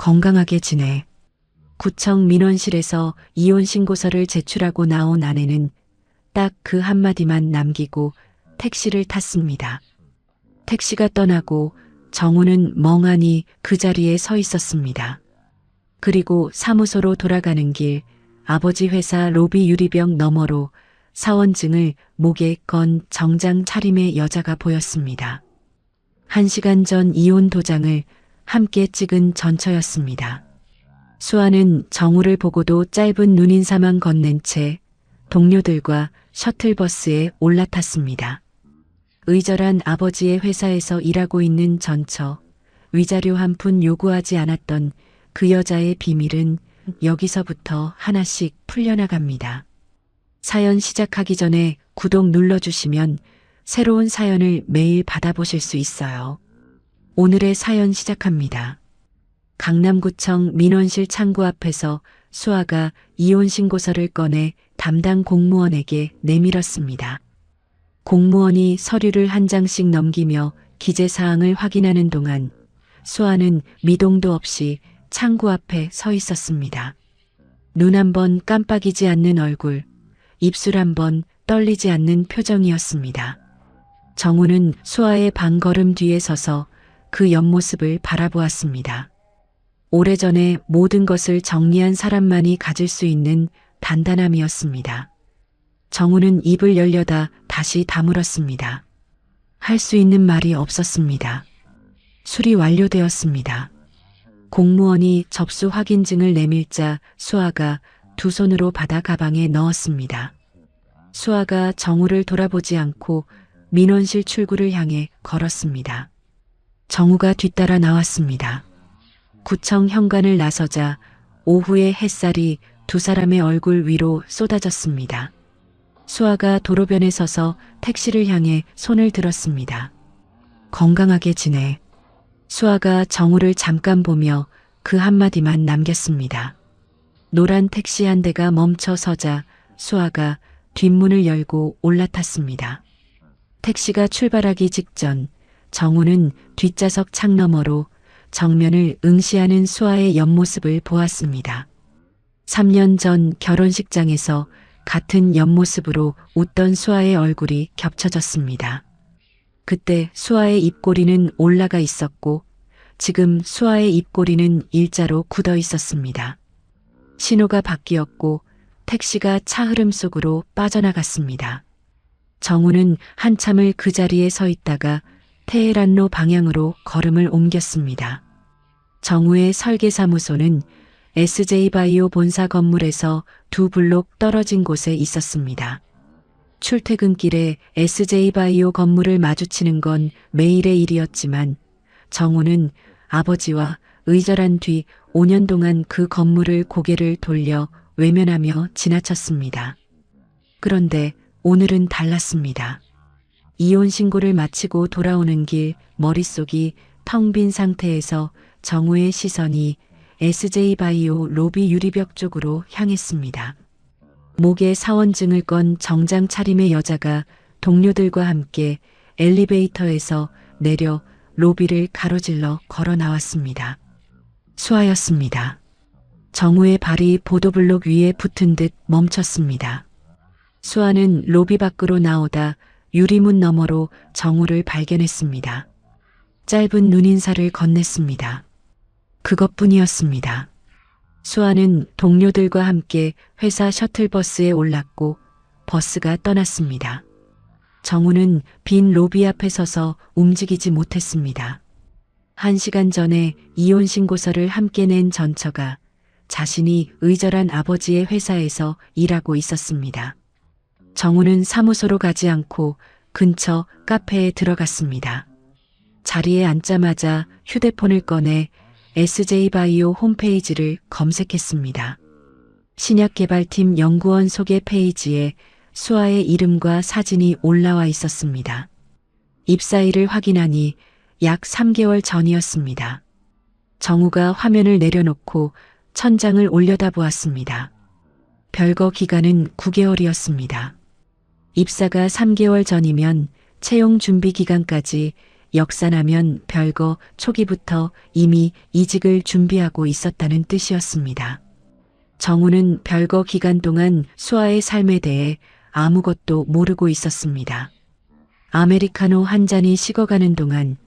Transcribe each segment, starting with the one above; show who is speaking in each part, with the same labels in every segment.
Speaker 1: 건강하게 지내. 구청 민원실에서 이혼 신고서를 제출하고 나온 아내는 딱 그 한마디만 남기고 택시를 탔습니다. 택시가 떠나고 정우는 멍하니 그 자리에 서 있었습니다. 그리고 사무소로 돌아가는 길 아버지 회사 로비 유리병 너머로 사원증을 목에 건 정장 차림의 여자가 보였습니다. 1시간 전 이혼 도장을 함께 찍은 전처였습니다. 수아는 정우를 보고도 짧은 눈인사만 건넨 채 동료들과 셔틀버스에 올라탔습니다. 의절한 아버지의 회사에서 일하고 있는 전처, 위자료 한 푼 요구하지 않았던 그 여자의 비밀은 여기서부터 하나씩 풀려나갑니다. 사연 시작하기 전에 구독 눌러주시면 새로운 사연을 매일 받아보실 수 있어요. 오늘의 사연 시작합니다. 강남구청 민원실 창구 앞에서 수아가 이혼 신고서를 꺼내 담당 공무원에게 내밀었습니다. 공무원이 서류를 한 장씩 넘기며 기재사항을 확인하는 동안 수아는 미동도 없이 창구 앞에 서 있었습니다. 눈 한 번 깜빡이지 않는 얼굴, 입술 한 번 떨리지 않는 표정이었습니다. 정우는 수아의 반걸음 뒤에 서서 그 옆모습을 바라보았습니다. 오래전에 모든 것을 정리한 사람만이 가질 수 있는 단단함이었습니다. 정우는 입을 열려다 다시 다물었습니다. 할 수 있는 말이 없었습니다. 수리 완료되었습니다. 공무원이 접수 확인증을 내밀자 수아가 두 손으로 받아 가방에 넣었습니다. 수아가 정우를 돌아보지 않고 민원실 출구를 향해 걸었습니다. 정우가 뒤따라 나왔습니다. 구청 현관을 나서자 오후의 햇살이 두 사람의 얼굴 위로 쏟아졌습니다. 수아가 도로변에 서서 택시를 향해 손을 들었습니다. 건강하게 지내. 수아가 정우를 잠깐 보며 그 한마디만 남겼습니다. 노란 택시 한 대가 멈춰 서자 수아가 뒷문을 열고 올라탔습니다. 택시가 출발하기 직전 정우는 뒷좌석 창 너머로 정면을 응시하는 수아의 옆모습을 보았습니다. 3년 전 결혼식장에서 같은 옆모습으로 웃던 수아의 얼굴이 겹쳐졌습니다. 그때 수아의 입꼬리는 올라가 있었고 지금 수아의 입꼬리는 일자로 굳어 있었습니다. 신호가 바뀌었고 택시가 차 흐름 속으로 빠져나갔습니다. 정우는 한참을 그 자리에 서 있다가 테헤란로 방향으로 걸음을 옮겼습니다. 정우의 설계사무소는 SJ바이오 본사 건물에서 2블록 떨어진 곳에 있었습니다. 출퇴근길에 SJ바이오 건물을 마주치는 건 매일의 일이었지만 정우는 아버지와 의절한 뒤 5년 동안 그 건물을 고개를 돌려 외면하며 지나쳤습니다. 그런데 오늘은 달랐습니다. 이혼 신고를 마치고 돌아오는 길 머릿속이 텅 빈 상태에서 정우의 시선이 SJ바이오 로비 유리벽 쪽으로 향했습니다. 목에 사원증을 건 정장 차림의 여자가 동료들과 함께 엘리베이터에서 내려 로비를 가로질러 걸어 나왔습니다. 수아였습니다. 정우의 발이 보도블록 위에 붙은 듯 멈췄습니다. 수아는 로비 밖으로 나오다 유리문 너머로 정우를 발견했습니다. 짧은 눈인사를 건넸습니다. 그것뿐이었습니다. 수아는 동료들과 함께 회사 셔틀버스에 올랐고 버스가 떠났습니다. 정우는 빈 로비 앞에 서서 움직이지 못했습니다. 1시간 전에 이혼 신고서를 함께 낸 전처가 자신이 의절한 아버지의 회사에서 일하고 있었습니다. 정우는 사무소로 가지 않고 근처 카페에 들어갔습니다. 자리에 앉자마자 휴대폰을 꺼내 SJ바이오 홈페이지를 검색했습니다. 신약개발팀 연구원 소개 페이지에 수아의 이름과 사진이 올라와 있었습니다. 입사일을 확인하니 약 3개월 전이었습니다. 정우가 화면을 내려놓고 천장을 올려다보았습니다. 별거 기간은 9개월이었습니다. 입사가 3개월 전이면 채용 준비 기간까지 역산하면 별거 초기부터 이미 이직을 준비하고 있었다는 뜻이었습니다. 정우는 별거 기간 동안 수아의 삶에 대해 아무것도 모르고 있었습니다. 아메리카노 한 잔이 식어가는 동안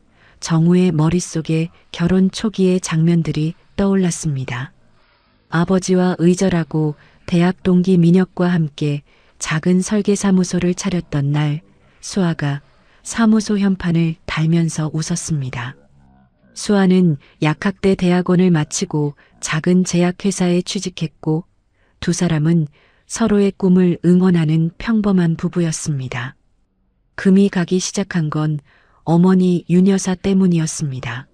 Speaker 1: 정우의 머릿속에 결혼 초기의 장면들이 떠올랐습니다. 아버지와 의절하고 대학 동기 민혁과 함께 작은 설계사무소를 차렸던 날, 수아가 사무소 현판을 달면서 웃었습니다. 수아는 약학대 대학원을 마치고 작은 제약회사에 취직했고 두 사람은 서로의 꿈을 응원하는 평범한 부부였습니다. 금이 가기 시작한 건 어머니 윤 여사 때문이었습니다.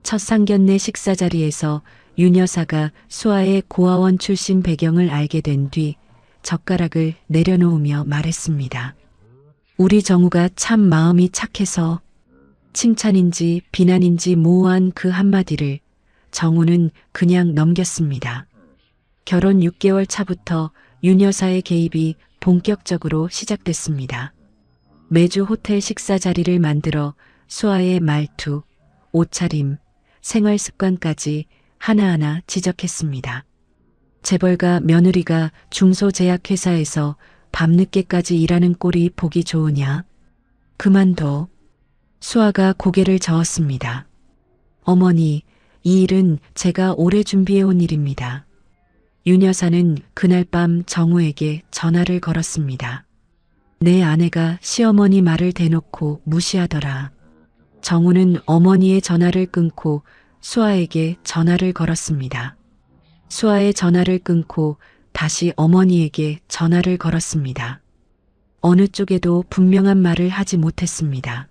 Speaker 1: 첫 상견례 식사 자리에서 윤 여사가 수아의 고아원 출신 배경을 알게 된 뒤 젓가락을 내려놓으며 말했습니다. 우리 정우가 참 마음이 착해서. 칭찬인지 비난인지 모호한 그 한마디를 정우는 그냥 넘겼습니다. 결혼 6개월 차부터 윤 여사의 개입이 본격적으로 시작됐습니다. 매주 호텔 식사 자리를 만들어 수아의 말투, 옷차림, 생활 습관까지 하나하나 지적했습니다. 재벌가 며느리가 중소제약회사에서 밤늦게까지 일하는 꼴이 보기 좋으냐? 그만둬. 수아가 고개를 저었습니다. 어머니, 이 일은 제가 오래 준비해온 일입니다. 윤 여사는 그날 밤 정우에게 전화를 걸었습니다. 내 아내가 시어머니 말을 대놓고 무시하더라. 정우는 어머니의 전화를 끊고 수아에게 전화를 걸었습니다. 수아의 전화를 끊고 다시 어머니에게 전화를 걸었습니다. 어느 쪽에도 분명한 말을 하지 못했습니다.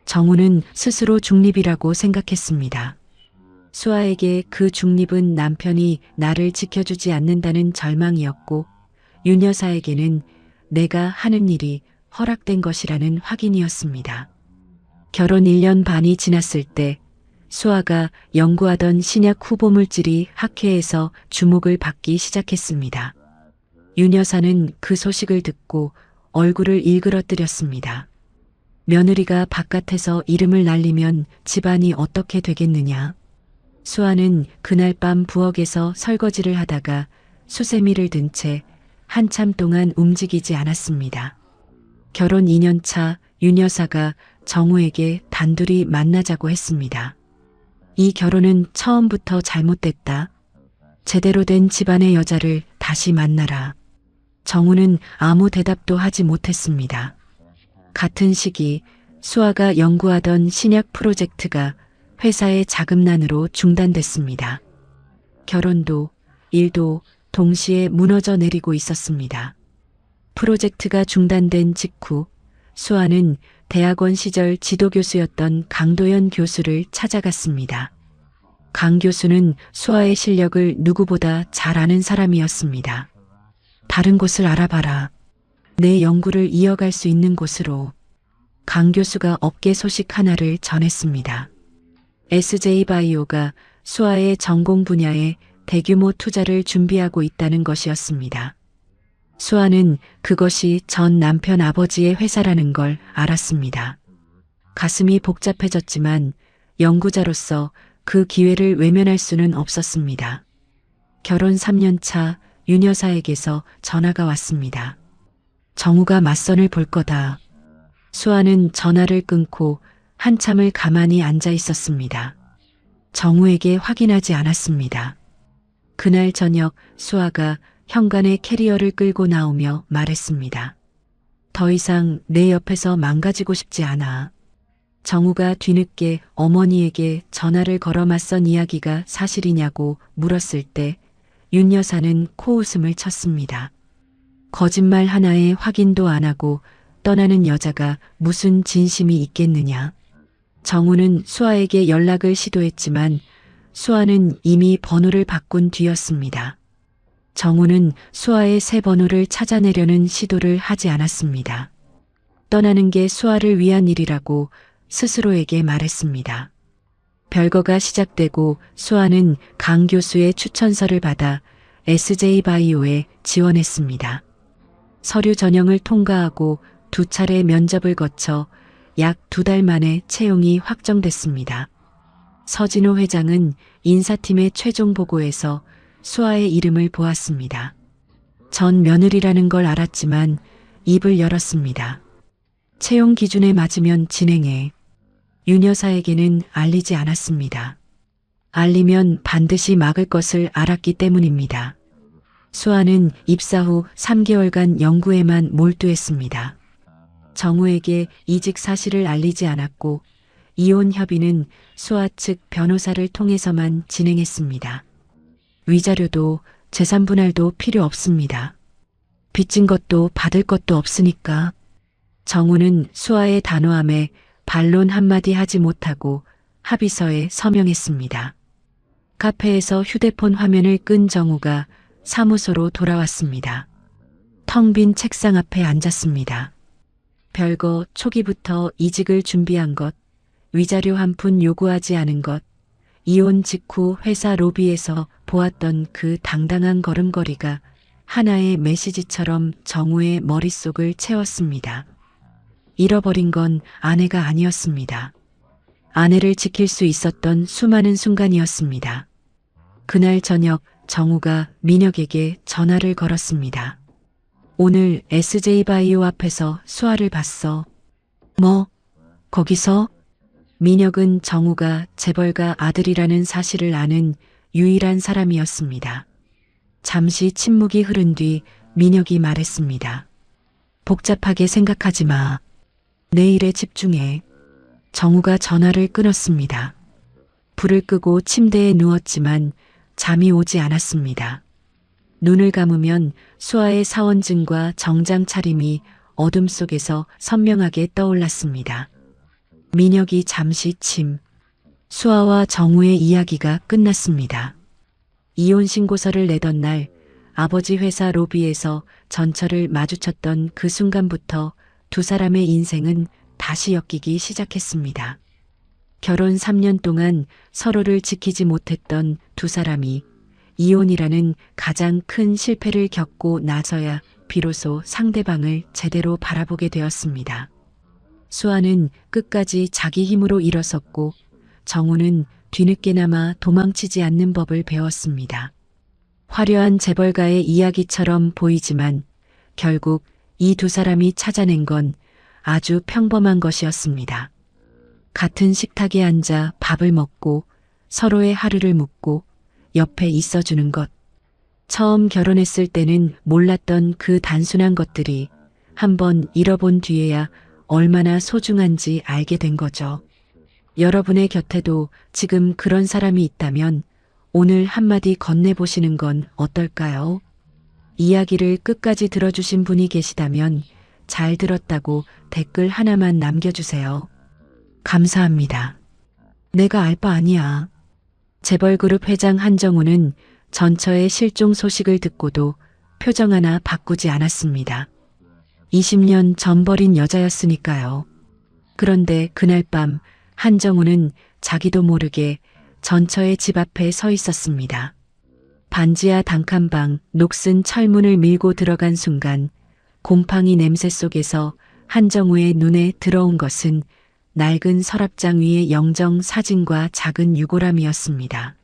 Speaker 1: 정우는 스스로 중립이라고 생각했습니다. 수아에게 그 중립은 남편이 나를 지켜주지 않는다는 절망이었고 윤 여사에게는 내가 하는 일이 허락된 것이라는 확인이었습니다. 결혼 1년 반이 지났을 때 수아가 연구하던 신약 후보 물질이 학회에서 주목을 받기 시작했습니다. 윤 여사는 그 소식을 듣고 얼굴을 일그러뜨렸습니다. 며느리가 바깥에서 이름을 날리면 집안이 어떻게 되겠느냐. 수아는 그날 밤 부엌에서 설거지를 하다가 수세미를 든 채 한참 동안 움직이지 않았습니다. 결혼 2년 차 윤 여사가 정우에게 단둘이 만나자고 했습니다. 이 결혼은 처음부터 잘못됐다. 제대로 된 집안의 여자를 다시 만나라. 정우는 아무 대답도 하지 못했습니다. 같은 시기 수아가 연구하던 신약 프로젝트가 회사의 자금난으로 중단됐습니다. 결혼도 일도 동시에 무너져 내리고 있었습니다. 프로젝트가 중단된 직후 수아는 대학원 시절 지도교수였던 강도연 교수를 찾아갔습니다. 강 교수는 수아의 실력을 누구보다 잘 아는 사람이었습니다. 다른 곳을 알아봐라. 내 연구를 이어갈 수 있는 곳으로. 강 교수가 업계 소식 하나를 전했습니다. SJ바이오가 수아의 전공 분야에 대규모 투자를 준비하고 있다는 것이었습니다. 수아는 그것이 전 남편 아버지의 회사라는 걸 알았습니다. 가슴이 복잡해졌지만 연구자로서 그 기회를 외면할 수는 없었습니다. 결혼 3년 차 윤 여사에게서 전화가 왔습니다. 정우가 맞선을 볼 거다. 수아는 전화를 끊고 한참을 가만히 앉아 있었습니다. 정우에게 확인하지 않았습니다. 그날 저녁 수아가 현관에 캐리어를 끌고 나오며 말했습니다. 더 이상 내 옆에서 망가지고 싶지 않아. 정우가 뒤늦게 어머니에게 전화를 걸어 맞선 이야기가 사실이냐고 물었을 때 윤 여사는 코웃음을 쳤습니다. 거짓말 하나에 확인도 안 하고 떠나는 여자가 무슨 진심이 있겠느냐. 정우는 수아에게 연락을 시도했지만 수아는 이미 번호를 바꾼 뒤였습니다. 정우는 수아의 새 번호를 찾아내려는 시도를 하지 않았습니다. 떠나는 게 수아를 위한 일이라고 스스로에게 말했습니다. 별거가 시작되고 수아는 강 교수의 추천서를 받아 SJ바이오에 지원했습니다. 서류 전형을 통과하고 2차례 면접을 거쳐 약 2달 만에 채용이 확정됐습니다. 서진호 회장은 인사팀의 최종 보고에서 수아의 이름을 보았습니다. 전 며느리라는 걸 알았지만 입을 열었습니다. 채용 기준에 맞으면 진행해. 윤 여사에게는 알리지 않았습니다. 알리면 반드시 막을 것을 알았기 때문입니다. 수아는 입사 후 3개월간 연구에만 몰두했습니다. 정우에게 이직 사실을 알리지 않았고 이혼 협의는 수아 측 변호사를 통해서만 진행했습니다. 위자료도 재산 분할도 필요 없습니다. 빚진 것도 받을 것도 없으니까. 정우는 수아의 단호함에 반론 한마디 하지 못하고 합의서에 서명했습니다. 카페에서 휴대폰 화면을 끈 정우가 사무소로 돌아왔습니다. 텅 빈 책상 앞에 앉았습니다. 별거 초기부터 이직을 준비한 것, 위자료 한 푼 요구하지 않은 것, 이혼 직후 회사 로비에서 보았던 그 당당한 걸음걸이가 하나의 메시지처럼 정우의 머릿속을 채웠습니다. 잃어버린 건 아내가 아니었습니다. 아내를 지킬 수 있었던 수많은 순간이었습니다. 그날 저녁 정우가 민혁에게 전화를 걸었습니다. 오늘 SJ바이오 앞에서 수아를 봤어. 뭐? 거기서? 민혁은 정우가 재벌가 아들이라는 사실을 아는 유일한 사람이었습니다. 잠시 침묵이 흐른 뒤 민혁이 말했습니다. 복잡하게 생각하지 마. 내 일에 집중해. 정우가 전화를 끊었습니다. 불을 끄고 침대에 누웠지만 잠이 오지 않았습니다. 눈을 감으면 수아의 사원증과 정장 차림이 어둠 속에서 선명하게 떠올랐습니다. 민혁이 잠시 수아와 정우의 이야기가 끝났습니다. 이혼 신고서를 내던 날 아버지 회사 로비에서 전철을 마주쳤던 그 순간부터 두 사람의 인생은 다시 엮이기 시작했습니다. 결혼 3년 동안 서로를 지키지 못했던 두 사람이 이혼이라는 가장 큰 실패를 겪고 나서야 비로소 상대방을 제대로 바라보게 되었습니다. 수아는 끝까지 자기 힘으로 일어섰고 정우는 뒤늦게나마 도망치지 않는 법을 배웠습니다. 화려한 재벌가의 이야기처럼 보이지만 결국 이 두 사람이 찾아낸 건 아주 평범한 것이었습니다. 같은 식탁에 앉아 밥을 먹고 서로의 하루를 묻고 옆에 있어주는 것. 처음 결혼했을 때는 몰랐던 그 단순한 것들이 한번 잃어본 뒤에야 얼마나 소중한지 알게 된 거죠. 여러분의 곁에도 지금 그런 사람이 있다면 오늘 한마디 건네보시는 건 어떨까요? 이야기를 끝까지 들어주신 분이 계시다면 잘 들었다고 댓글 하나만 남겨주세요. 감사합니다. 내가 알 바 아니야. 재벌그룹 회장 한정우는 전처의 실종 소식을 듣고도 표정 하나 바꾸지 않았습니다. 20년 전 버린 여자였으니까요. 그런데 그날 밤 한정우는 자기도 모르게 전처의 집 앞에 서 있었습니다. 반지하 단칸방 녹슨 철문을 밀고 들어간 순간 곰팡이 냄새 속에서 한정우의 눈에 들어온 것은 낡은 서랍장 위의 영정 사진과 작은 유골함이었습니다.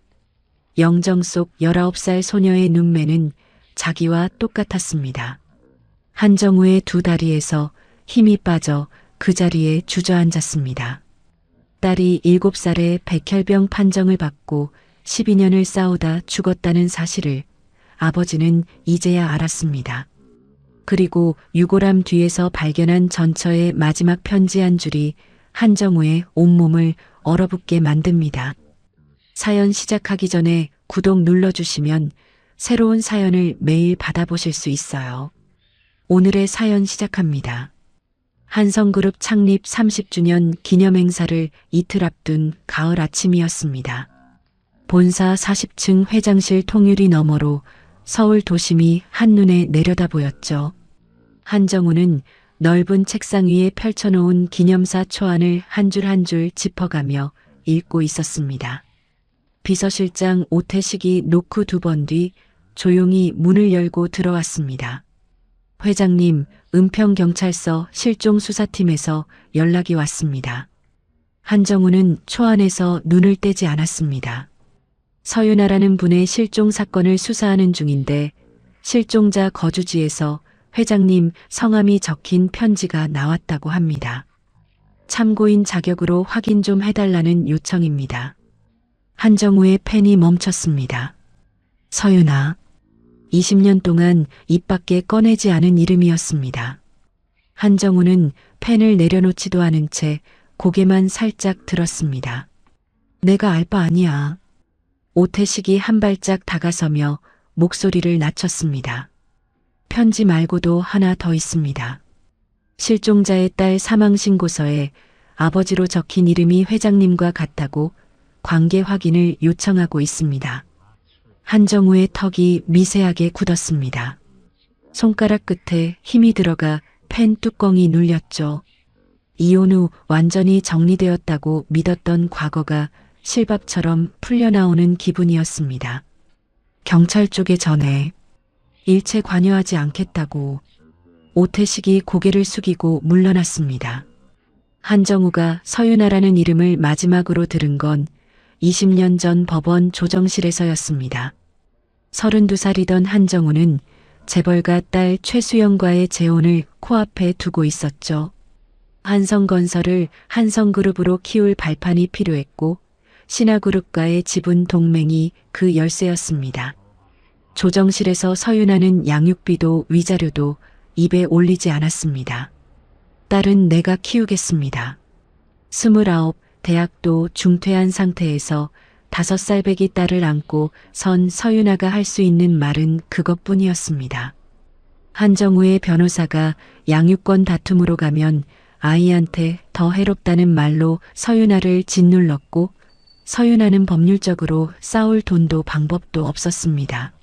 Speaker 1: 영정 속 19살 소녀의 눈매는 자기와 똑같았습니다. 한정우의 두 다리에서 힘이 빠져 그 자리에 주저앉았습니다. 딸이 7살에 백혈병 판정을 받고 12년을 싸우다 죽었다는 사실을 아버지는 이제야 알았습니다. 그리고 유골함 뒤에서 발견한 전처의 마지막 편지 한 줄이 한정우의 온몸을 얼어붙게 만듭니다. 사연 시작하기 전에 구독 눌러주시면 새로운 사연을 매일 받아보실 수 있어요. 오늘의 사연 시작합니다. 한성그룹 창립 30주년 기념행사를 이틀 앞둔 가을 아침이었습니다. 본사 40층 회장실 통유리 너머로 서울 도심이 한눈에 내려다 보였죠. 한정우는 넓은 책상 위에 펼쳐놓은 기념사 초안을 한 줄 한 줄 짚어가며 읽고 있었습니다. 비서실장 오태식이 노크 2번 뒤 조용히 문을 열고 들어왔습니다. 회장님, 은평경찰서 실종수사팀에서 연락이 왔습니다. 한정우는 초안에서 눈을 떼지 않았습니다. 서윤아라는 분의 실종 사건을 수사하는 중인데 실종자 거주지에서 회장님 성함이 적힌 편지가 나왔다고 합니다. 참고인 자격으로 확인 좀 해달라는 요청입니다. 한정우의 펜이 멈췄습니다. 서윤아. 20년 동안 입 밖에 꺼내지 않은 이름이었습니다. 한정우는 펜을 내려놓지도 않은 채 고개만 살짝 들었습니다. 내가 알 바 아니야. 오태식이 한 발짝 다가서며 목소리를 낮췄습니다. 편지 말고도 하나 더 있습니다. 실종자의 딸 사망신고서에 아버지로 적힌 이름이 회장님과 같다고 관계 확인을 요청하고 있습니다. 한정우의 턱이 미세하게 굳었습니다. 손가락 끝에 힘이 들어가 펜 뚜껑이 눌렸죠. 이혼 후 완전히 정리되었다고 믿었던 과거가 실밥처럼 풀려나오는 기분이었습니다. 경찰 쪽에 전해 일체 관여하지 않겠다고. 오태식이 고개를 숙이고 물러났습니다. 한정우가 서윤아라는 이름을 마지막으로 들은 건 20년 전 법원 조정실에서였습니다. 32살이던 한정우는 재벌가 딸 최수영과의 재혼을 코앞에 두고 있었죠. 한성건설을 한성그룹으로 키울 발판이 필요했고 신화그룹과의 지분 동맹이 그 열쇠였습니다. 조정실에서 서윤아는 양육비도 위자료도 입에 올리지 않았습니다. 딸은 내가 키우겠습니다. 29, 대학도 중퇴한 상태에서 5살배기 딸을 안고 선 서윤아가 할 수 있는 말은 그것뿐이었습니다. 한정우의 변호사가 양육권 다툼으로 가면 아이한테 더 해롭다는 말로 서윤아를 짓눌렀고 서윤아는 법률적으로 싸울 돈도 방법도 없었습니다.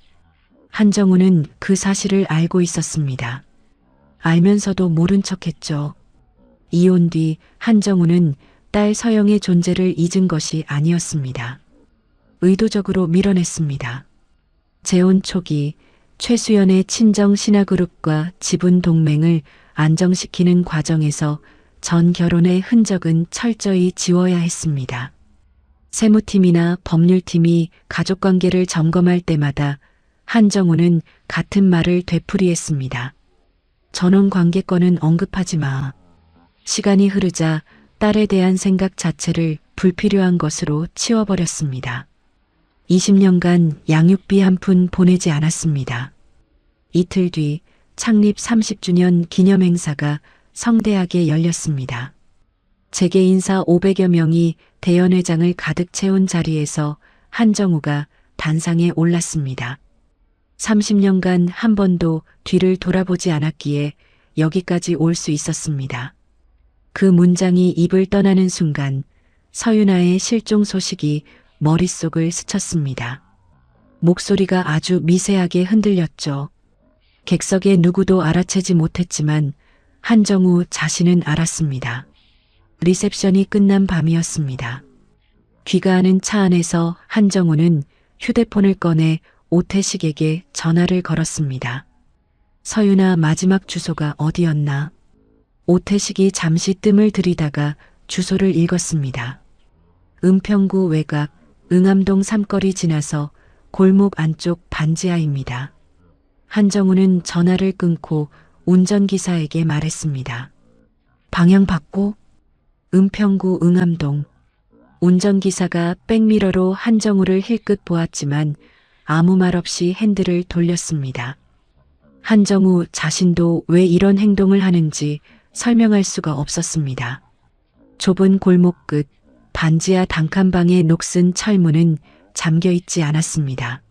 Speaker 1: 한정우는 그 사실을 알고 있었습니다. 알면서도 모른 척했죠. 이혼 뒤 한정우는 딸 서영의 존재를 잊은 것이 아니었습니다. 의도적으로 밀어냈습니다. 재혼 초기 최수연의 친정 신화그룹과 지분 동맹을 안정시키는 과정에서 전 결혼의 흔적은 철저히 지워야 했습니다. 세무팀이나 법률팀이 가족관계를 점검할 때마다 한정우는 같은 말을 되풀이했습니다. 전원관계권은 언급하지 마. 시간이 흐르자 딸에 대한 생각 자체를 불필요한 것으로 치워버렸습니다. 20년간 양육비 한 푼 보내지 않았습니다. 이틀 뒤 창립 30주년 기념행사가 성대하게 열렸습니다. 재계 인사 500여 명이 대연회장을 가득 채운 자리에서 한정우가 단상에 올랐습니다. 30년간 한 번도 뒤를 돌아보지 않았기에 여기까지 올 수 있었습니다. 그 문장이 입을 떠나는 순간 서윤아의 실종 소식이 머릿속을 스쳤습니다. 목소리가 아주 미세하게 흔들렸죠. 객석의 누구도 알아채지 못했지만 한정우 자신은 알았습니다. 리셉션이 끝난 밤이었습니다. 귀가하는 차 안에서 한정우는 휴대폰을 꺼내 오태식에게 전화를 걸었습니다. 서윤아 마지막 주소가 어디였나? 오태식이 잠시 뜸을 들이다가 주소를 읽었습니다. 은평구 외곽 응암동 삼거리 지나서 골목 안쪽 반지하입니다. 한정우는 전화를 끊고 운전기사에게 말했습니다. 방향 바꿔? 은평구 응암동. 운전기사가 백미러로 한정우를 힐끗 보았지만 아무 말 없이 핸들을 돌렸습니다. 한정우 자신도 왜 이런 행동을 하는지 설명할 수가 없었습니다. 좁은 골목 끝 반지하 단칸방의 녹슨 철문은 잠겨있지 않았습니다.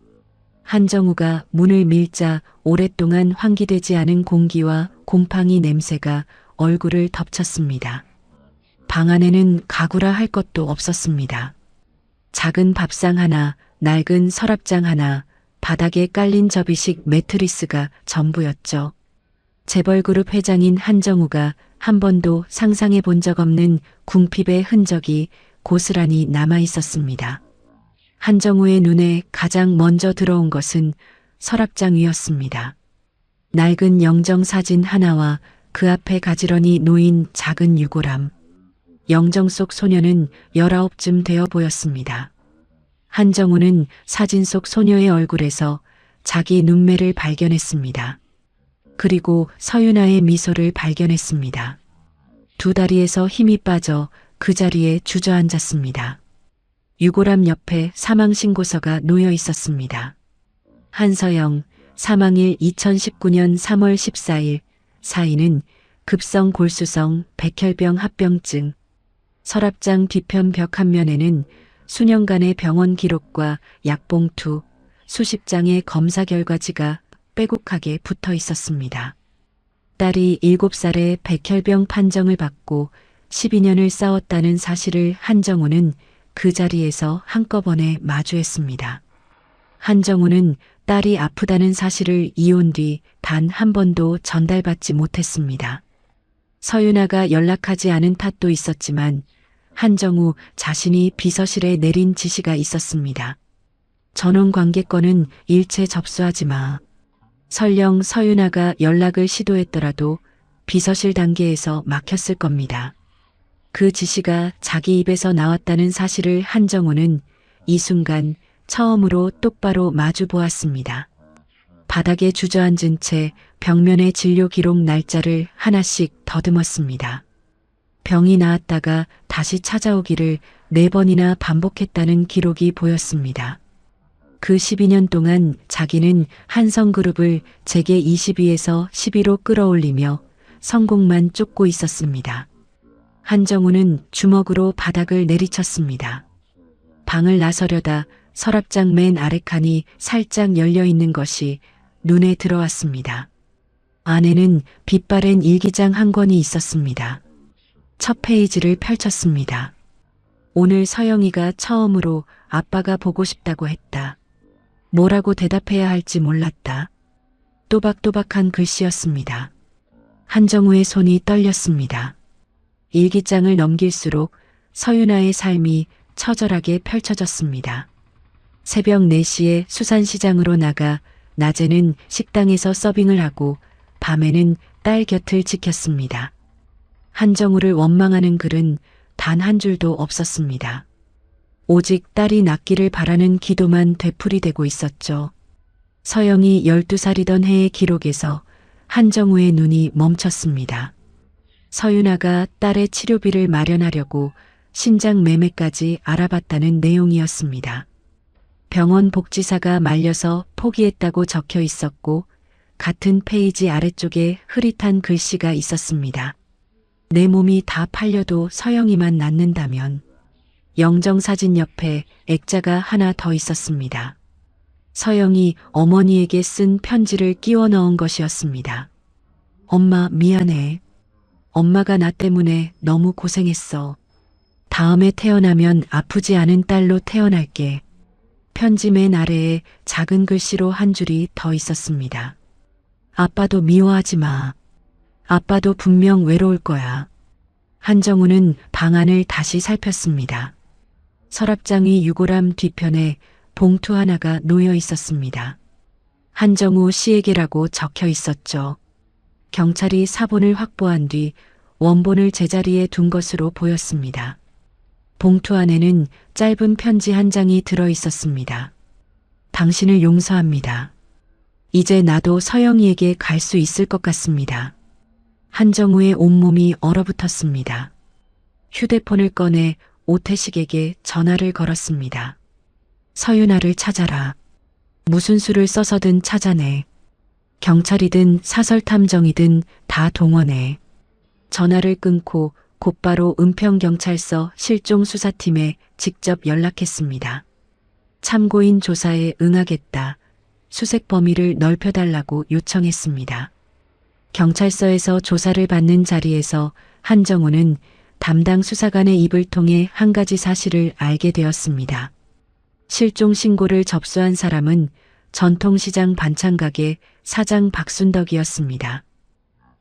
Speaker 1: 한정우가 문을 밀자 오랫동안 환기되지 않은 공기와 곰팡이 냄새가 얼굴을 덮쳤습니다. 방 안에는 가구라 할 것도 없었습니다. 작은 밥상 하나, 낡은 서랍장 하나, 바닥에 깔린 접이식 매트리스가 전부였죠. 재벌그룹 회장인 한정우가 한 번도 상상해 본 적 없는 궁핍의 흔적이 고스란히 남아 있었습니다. 한정우의 눈에 가장 먼저 들어온 것은 서랍장 위였습니다. 낡은 영정사진 하나와 그 앞에 가지런히 놓인 작은 유골함. 영정 속 소녀는 19쯤 되어 보였습니다. 한정우는 사진 속 소녀의 얼굴에서 자기 눈매를 발견했습니다. 그리고 서윤아의 미소를 발견했습니다. 두 다리에서 힘이 빠져 그 자리에 주저앉았습니다. 유골함 옆에 사망신고서가 놓여 있었습니다. 한서영, 사망일 2019년 3월 14일, 사인은 급성 골수성 백혈병 합병증. 서랍장 뒤편 벽 한 면에는 수년간의 병원 기록과 약봉투, 수십 장의 검사 결과지가 빼곡하게 붙어 있었습니다. 딸이 7살에 백혈병 판정을 받고 12년을 싸웠다는 사실을 한정우는 그 자리에서 한꺼번에 마주했습니다. 한정우는 딸이 아프다는 사실을 이혼 뒤 단 한 번도 전달받지 못했습니다. 서윤아가 연락하지 않은 탓도 있었지만 한정우 자신이 비서실에 내린 지시가 있었습니다. 전원 관계권은 일체 접수하지 마. 설령 서윤아가 연락을 시도했더라도 비서실 단계에서 막혔을 겁니다. 그 지시가 자기 입에서 나왔다는 사실을 한정우는 이 순간 처음으로 똑바로 마주 보았습니다. 바닥에 주저앉은 채 벽면의 진료 기록 날짜를 하나씩 더듬었습니다. 병이 나았다가 다시 찾아오기를 4번이나 반복했다는 기록이 보였습니다. 그 12년 동안 자기는 한성그룹을 재계 20위에서 10위로 끌어올리며 성공만 쫓고 있었습니다. 한정우는 주먹으로 바닥을 내리쳤습니다. 방을 나서려다 서랍장 맨 아래 칸이 살짝 열려 있는 것이 눈에 들어왔습니다. 안에는 빛바랜 일기장 한 권이 있었습니다. 첫 페이지를 펼쳤습니다. 오늘 서영이가 처음으로 아빠가 보고 싶다고 했다. 뭐라고 대답해야 할지 몰랐다. 또박또박한 글씨였습니다. 한정우의 손이 떨렸습니다. 일기장을 넘길수록 서윤아의 삶이 처절하게 펼쳐졌습니다. 새벽 4시에 수산시장으로 나가 낮에는 식당에서 서빙을 하고 밤에는 딸 곁을 지켰습니다. 한정우를 원망하는 글은 단 한 줄도 없었습니다. 오직 딸이 낫기를 바라는 기도만 되풀이되고 있었죠. 서영이 12살이던 해의 기록에서 한정우의 눈이 멈췄습니다. 서윤아가 딸의 치료비를 마련하려고 신장 매매까지 알아봤다는 내용이었습니다. 병원 복지사가 말려서 포기했다고 적혀 있었고 같은 페이지 아래쪽에 흐릿한 글씨가 있었습니다. 내 몸이 다 팔려도 서영이만 낫는다면. 영정사진 옆에 액자가 하나 더 있었습니다. 서영이 어머니에게 쓴 편지를 끼워 넣은 것이었습니다. 엄마 미안해. 엄마가 나 때문에 너무 고생했어. 다음에 태어나면 아프지 않은 딸로 태어날게. 편지 맨 아래에 작은 글씨로 한 줄이 더 있었습니다. 아빠도 미워하지 마. 아빠도 분명 외로울 거야. 한정우는 방안을 다시 살폈습니다. 서랍장이 유골함 뒤편에 봉투 하나가 놓여 있었습니다. 한정우 씨에게라고 적혀 있었죠. 경찰이 사본을 확보한 뒤 원본을 제자리에 둔 것으로 보였습니다. 봉투 안에는 짧은 편지 한 장이 들어 있었습니다. 당신을 용서합니다. 이제 나도 서영이에게 갈 수 있을 것 같습니다. 한정우의 온몸이 얼어붙었습니다. 휴대폰을 꺼내 오태식에게 전화를 걸었습니다. 서윤아를 찾아라. 무슨 수를 써서든 찾아내. 경찰이든 사설탐정이든 다 동원해. 전화를 끊고 곧바로 은평경찰서 실종수사팀에 직접 연락했습니다. 참고인 조사에 응하겠다. 수색 범위를 넓혀달라고 요청했습니다. 경찰서에서 조사를 받는 자리에서 한정우는 담당 수사관의 입을 통해 한 가지 사실을 알게 되었습니다. 실종 신고를 접수한 사람은 전통시장 반찬가게 사장 박순덕이었습니다.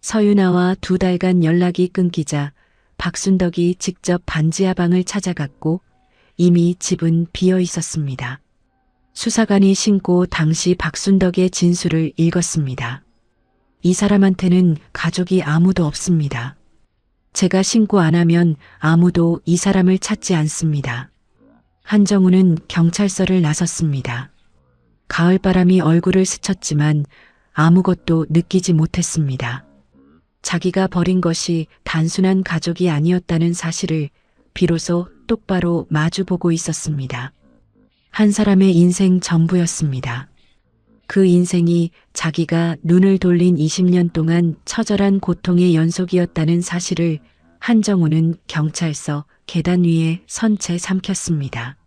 Speaker 1: 서윤아와 2달간 연락이 끊기자 박순덕이 직접 반지하방을 찾아갔고 이미 집은 비어 있었습니다. 수사관이 신고 당시 박순덕의 진술을 읽었습니다. 이 사람한테는 가족이 아무도 없습니다. 제가 신고 안 하면 아무도 이 사람을 찾지 않습니다. 한정우는 경찰서를 나섰습니다. 가을바람이 얼굴을 스쳤지만 아무것도 느끼지 못했습니다. 자기가 버린 것이 단순한 가족이 아니었다는 사실을 비로소 똑바로 마주보고 있었습니다. 한 사람의 인생 전부였습니다. 그 인생이 자기가 눈을 돌린 20년 동안 처절한 고통의 연속이었다는 사실을 한정우는 경찰서 계단 위에 선 채 삼켰습니다.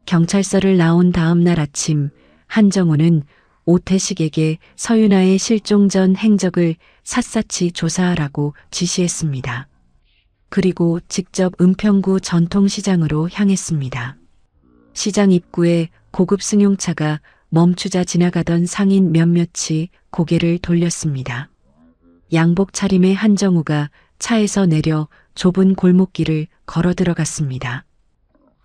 Speaker 1: 경찰서를 나온 다음 날 아침 한정우는 오태식에게 서윤아의 실종 전 행적을 샅샅이 조사하라고 지시했습니다. 그리고 직접 은평구 전통시장으로 향했습니다. 시장 입구에 고급 승용차가 멈추자 지나가던 상인 몇몇이 고개를 돌렸습니다. 양복 차림의 한정우가 차에서 내려 좁은 골목길을 걸어 들어갔습니다.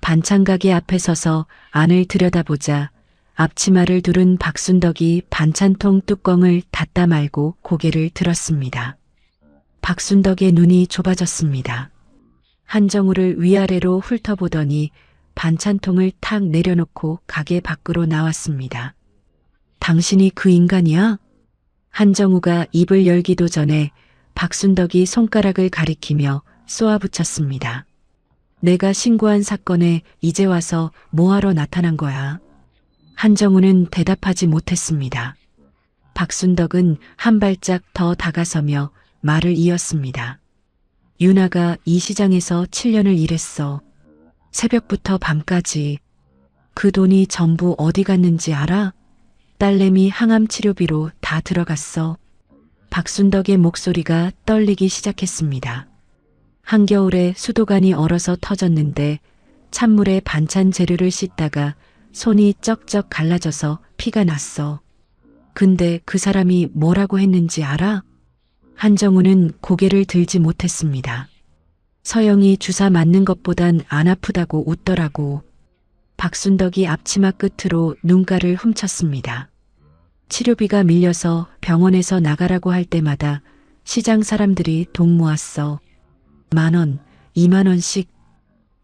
Speaker 1: 반찬가게 앞에 서서 안을 들여다보자 앞치마를 두른 박순덕이 반찬통 뚜껑을 닫다 말고 고개를 들었습니다. 박순덕의 눈이 좁아졌습니다. 한정우를 위아래로 훑어보더니 반찬통을 탁 내려놓고 가게 밖으로 나왔습니다. 당신이 그 인간이야? 한정우가 입을 열기도 전에 박순덕이 손가락을 가리키며 쏘아붙였습니다. 내가 신고한 사건에 이제 와서 뭐하러 나타난 거야? 한정우는 대답하지 못했습니다. 박순덕은 한 발짝 더 다가서며 말을 이었습니다. 윤아가 이 시장에서 7년을 일했어. 새벽부터 밤까지. 그 돈이 전부 어디 갔는지 알아? 딸내미 항암 치료비로 다 들어갔어. 박순덕의 목소리가 떨리기 시작했습니다. 한겨울에 수도관이 얼어서 터졌는데 찬물에 반찬 재료를 씻다가 손이 쩍쩍 갈라져서 피가 났어. 근데 그 사람이 뭐라고 했는지 알아? 한정우는 고개를 들지 못했습니다. 서영이 주사 맞는 것보단 안 아프다고 웃더라고. 박순덕이 앞치마 끝으로 눈가를 훔쳤습니다. 치료비가 밀려서 병원에서 나가라고 할 때마다 시장 사람들이 돈 모았어. 10,000원, 20,000원씩.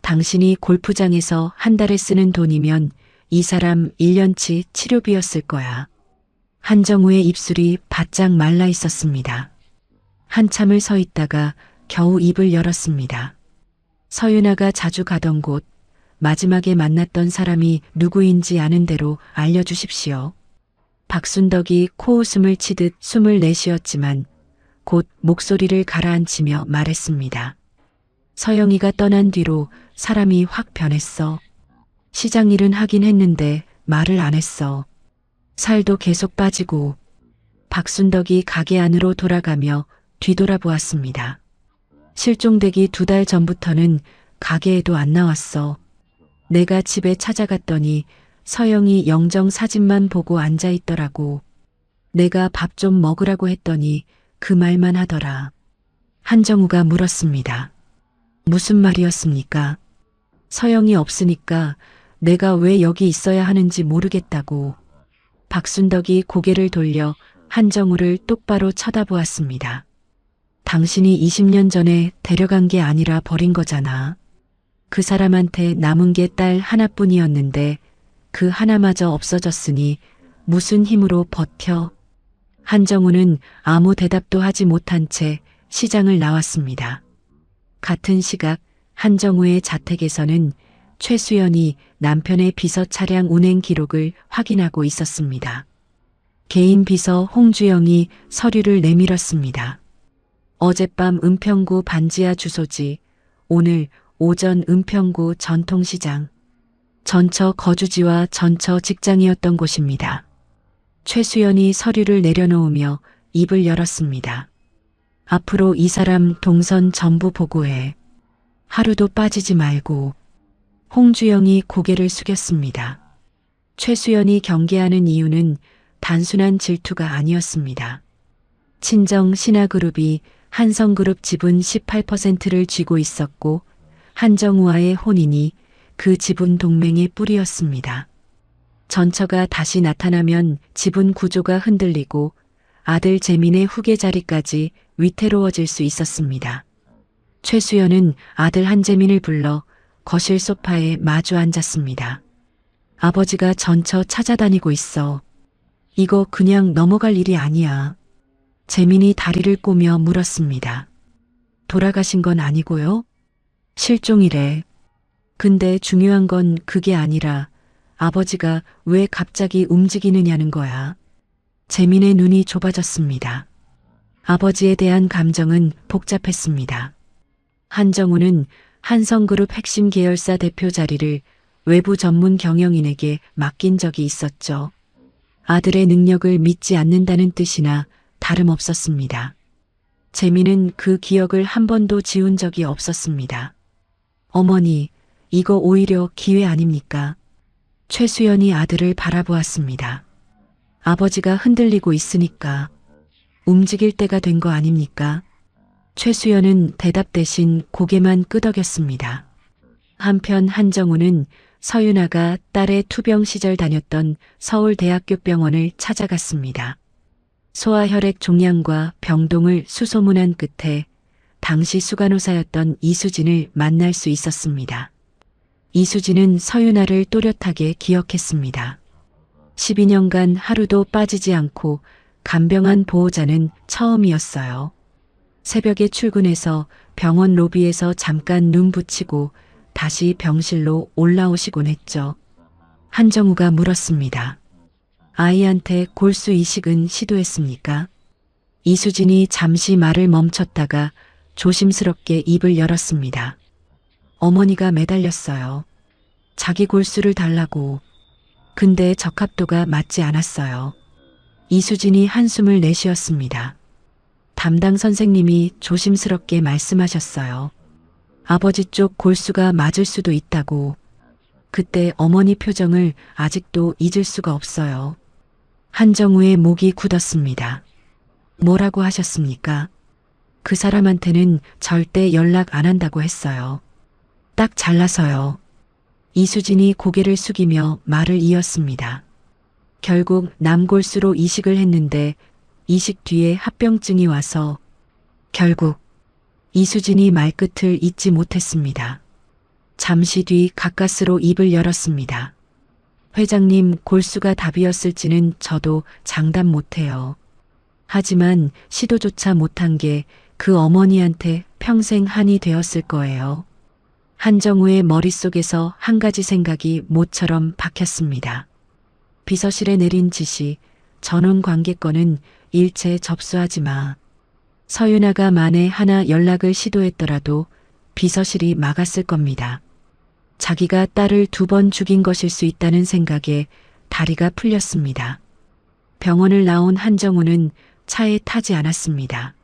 Speaker 1: 당신이 골프장에서 한 달에 쓰는 돈이면 이 사람 1년치 치료비였을 거야. 한정우의 입술이 바짝 말라 있었습니다. 한참을 서 있다가 겨우 입을 열었습니다. 서윤아가 자주 가던 곳, 마지막에 만났던 사람이 누구인지 아는 대로 알려주십시오. 박순덕이 코웃음을 치듯 숨을 내쉬었지만 곧 목소리를 가라앉히며 말했습니다. 서영이가 떠난 뒤로 사람이 확 변했어. 시장 일은 하긴 했는데 말을 안 했어. 살도 계속 빠지고. 박순덕이 가게 안으로 돌아가며 뒤돌아보았습니다. 실종되기 2달 전부터는 가게에도 안 나왔어. 내가 집에 찾아갔더니 서영이 영정 사진만 보고 앉아 있더라고. 내가 밥 좀 먹으라고 했더니 그 말만 하더라. 한정우가 물었습니다. 무슨 말이었습니까? 서영이 없으니까 내가 왜 여기 있어야 하는지 모르겠다고. 박순덕이 고개를 돌려 한정우를 똑바로 쳐다보았습니다. 당신이 20년 전에 데려간 게 아니라 버린 거잖아. 그 사람한테 남은 게 딸 하나뿐이었는데 그 하나마저 없어졌으니 무슨 힘으로 버텨? 한정우는 아무 대답도 하지 못한 채 시장을 나왔습니다. 같은 시각 한정우의 자택에서는 최수연이 남편의 비서 차량 운행 기록을 확인하고 있었습니다. 개인 비서 홍주영이 서류를 내밀었습니다. 어젯밤 은평구 반지하 주소지, 오늘 오전 은평구 전통시장. 전처 거주지와 전처 직장이었던 곳입니다. 최수연이 서류를 내려놓으며 입을 열었습니다. 앞으로 이 사람 동선 전부 보고해. 하루도 빠지지 말고. 홍주영이 고개를 숙였습니다. 최수연이 경계하는 이유는 단순한 질투가 아니었습니다. 친정 신하그룹이 한성그룹 지분 18%를 쥐고 있었고 한정우와의 혼인이 그 지분 동맹의 뿌리였습니다. 전처가 다시 나타나면 지분 구조가 흔들리고 아들 재민의 후계 자리까지 위태로워질 수 있었습니다. 최수연은 아들 한재민을 불러 거실 소파에 마주 앉았습니다. 아버지가 전처 찾아다니고 있어. 이거 그냥 넘어갈 일이 아니야. 재민이 다리를 꼬며 물었습니다. 돌아가신 건 아니고요? 실종이래. 근데 중요한 건 그게 아니라 아버지가 왜 갑자기 움직이느냐는 거야. 재민의 눈이 좁아졌습니다. 아버지에 대한 감정은 복잡했습니다. 한정우는 한성그룹 핵심 계열사 대표 자리를 외부 전문 경영인에게 맡긴 적이 있었죠. 아들의 능력을 믿지 않는다는 뜻이나 다름없었습니다. 재민은 그 기억을 한 번도 지운 적이 없었습니다. 어머니, 이거 오히려 기회 아닙니까? 최수연이 아들을 바라보았습니다. 아버지가 흔들리고 있으니까 움직일 때가 된 거 아닙니까? 최수연은 대답 대신 고개만 끄덕였습니다. 한편 한정우는 서윤아가 딸의 투병 시절 다녔던 서울대학교 병원을 찾아갔습니다. 소아혈액 종양과 병동을 수소문한 끝에 당시 수간호사였던 이수진을 만날 수 있었습니다. 이수진은 서윤아를 또렷하게 기억했습니다. 12년간 하루도 빠지지 않고 간병한 보호자는 처음이었어요. 새벽에 출근해서 병원 로비에서 잠깐 눈 붙이고 다시 병실로 올라오시곤 했죠. 한정우가 물었습니다. 아이한테 골수 이식은 시도했습니까? 이수진이 잠시 말을 멈췄다가 조심스럽게 입을 열었습니다. 어머니가 매달렸어요. 자기 골수를 달라고. 근데 적합도가 맞지 않았어요. 이수진이 한숨을 내쉬었습니다. 담당 선생님이 조심스럽게 말씀하셨어요. 아버지 쪽 골수가 맞을 수도 있다고. 그때 어머니 표정을 아직도 잊을 수가 없어요. 한정우의 목이 굳었습니다. 뭐라고 하셨습니까? 그 사람한테는 절대 연락 안 한다고 했어요. 딱 잘라서요. 이수진이 고개를 숙이며 말을 이었습니다. 결국 남골수로 이식을 했는데 이식 뒤에 합병증이 와서 결국 이수진이 말끝을 잇지 못했습니다. 잠시 뒤 가까스로 입을 열었습니다. 회장님 골수가 답이었을지는 저도 장담 못해요. 하지만 시도조차 못한 게 그 어머니한테 평생 한이 되었을 거예요. 한정우의 머릿속에서 한 가지 생각이 모처럼 박혔습니다. 비서실에 내린 지시, 전원 관계권은 일체 접수하지 마. 서윤아가 만에 하나 연락을 시도했더라도 비서실이 막았을 겁니다. 자기가 딸을 2번 죽인 것일 수 있다는 생각에 다리가 풀렸습니다. 병원을 나온 한정우는 차에 타지 않았습니다.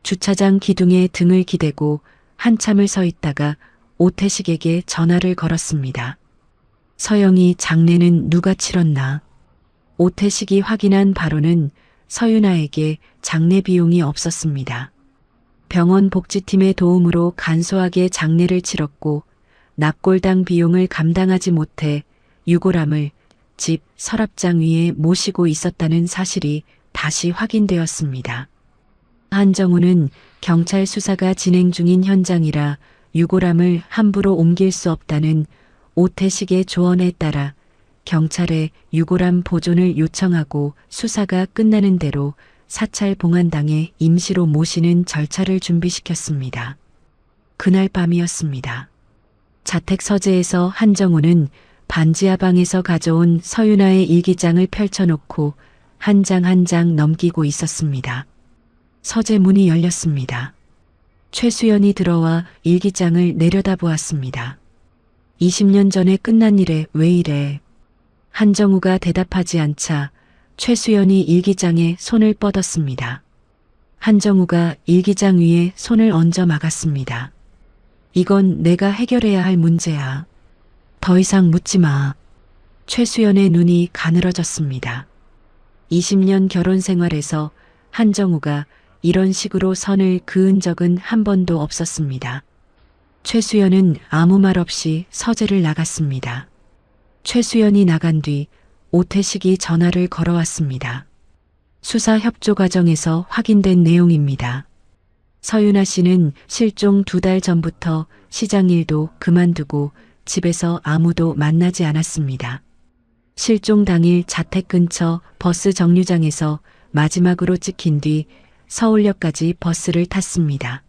Speaker 1: 주차장 기둥에 등을 기대고 한참을 서 있다가 오태식에게 전화를 걸었습니다. 서영이 장례는 누가 치렀나? 오태식이 확인한 바로는 서윤아에게 장례 비용이 없었습니다. 병원 복지팀의 도움으로 간소하게 장례를 치렀고 납골당 비용을 감당하지 못해 유골함을 집 서랍장 위에 모시고 있었다는 사실이 다시 확인되었습니다. 한정우는 경찰 수사가 진행 중인 현장이라 유골함을 함부로 옮길 수 없다는 오태식의 조언에 따라 경찰에 유골함 보존을 요청하고 수사가 끝나는 대로 사찰 봉안당에 임시로 모시는 절차를 준비시켰습니다. 그날 밤이었습니다. 자택 서재에서 한정우는 반지하 방에서 가져온 서윤아의 일기장을 펼쳐놓고 한 장 한 장 넘기고 있었습니다. 서재 문이 열렸습니다. 최수연이 들어와 일기장을 내려다보았습니다. 20년 전에 끝난 일에 왜 이래? 한정우가 대답하지 않자 최수연이 일기장에 손을 뻗었습니다. 한정우가 일기장 위에 손을 얹어 막았습니다. 이건 내가 해결해야 할 문제야. 더 이상 묻지 마. 최수연의 눈이 가늘어졌습니다. 20년 결혼 생활에서 한정우가 이런 식으로 선을 그은 적은 한 번도 없었습니다. 최수연은 아무 말 없이 서재를 나갔습니다. 최수연이 나간 뒤 오태식이 전화를 걸어왔습니다. 수사 협조 과정에서 확인된 내용입니다. 서윤아 씨는 실종 2달 전부터 시장 일도 그만두고 집에서 아무도 만나지 않았습니다. 실종 당일 자택 근처 버스 정류장에서 마지막으로 찍힌 뒤 서울역까지 버스를 탔습니다.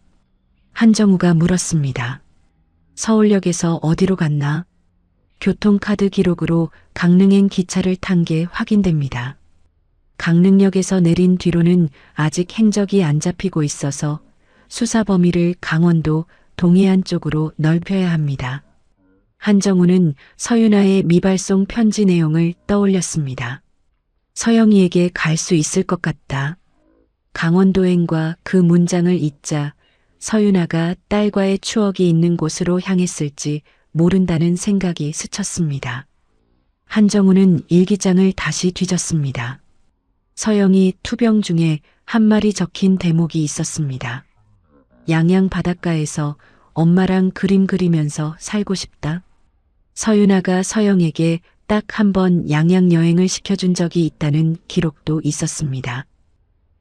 Speaker 1: 한정우가 물었습니다. 서울역에서 어디로 갔나? 교통카드 기록으로 강릉행 기차를 탄 게 확인됩니다. 강릉역에서 내린 뒤로는 아직 행적이 안 잡히고 있어서 수사 범위를 강원도 동해안 쪽으로 넓혀야 합니다. 한정우는 서윤아의 미발송 편지 내용을 떠올렸습니다. 서영이에게 갈 수 있을 것 같다. 강원도행과 그 문장을 잇자 서윤아가 딸과의 추억이 있는 곳으로 향했을지 모른다는 생각이 스쳤습니다. 한정우는 일기장을 다시 뒤졌습니다. 서영이 투병 중에 한 마리 적힌 대목이 있었습니다. 양양 바닷가에서 엄마랑 그림 그리면서 살고 싶다. 서윤아가 서영에게 딱 한 번 양양 여행을 시켜준 적이 있다는 기록도 있었습니다.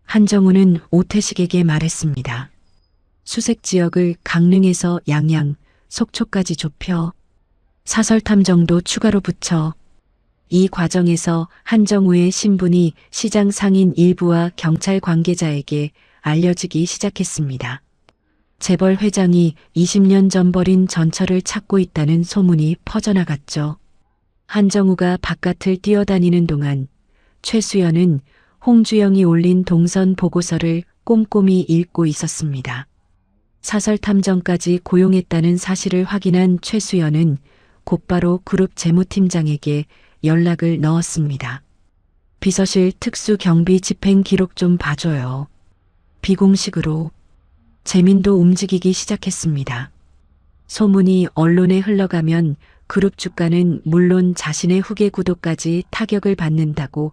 Speaker 1: 한정우는 오태식에게 말했습니다. 수색 지역을 강릉에서 양양, 속초까지 좁혀 사설 탐정도 추가로 붙여 이 과정에서 한정우의 신분이 시장 상인 일부와 경찰 관계자에게 알려지기 시작했습니다. 재벌 회장이 20년 전 버린 전철을 찾고 있다는 소문이 퍼져나갔죠. 한정우가 바깥을 뛰어다니는 동안 최수연은 홍주영이 올린 동선 보고서를 꼼꼼히 읽고 있었습니다. 사설 탐정까지 고용했다는 사실을 확인한 최수연은 곧바로 그룹 재무팀장에게 연락을 넣었습니다. 비서실 특수 경비 집행 기록 좀 봐줘요. 비공식으로. 재민도 움직이기 시작했습니다. 소문이 언론에 흘러가면 그룹 주가는 물론 자신의 후계 구도까지 타격을 받는다고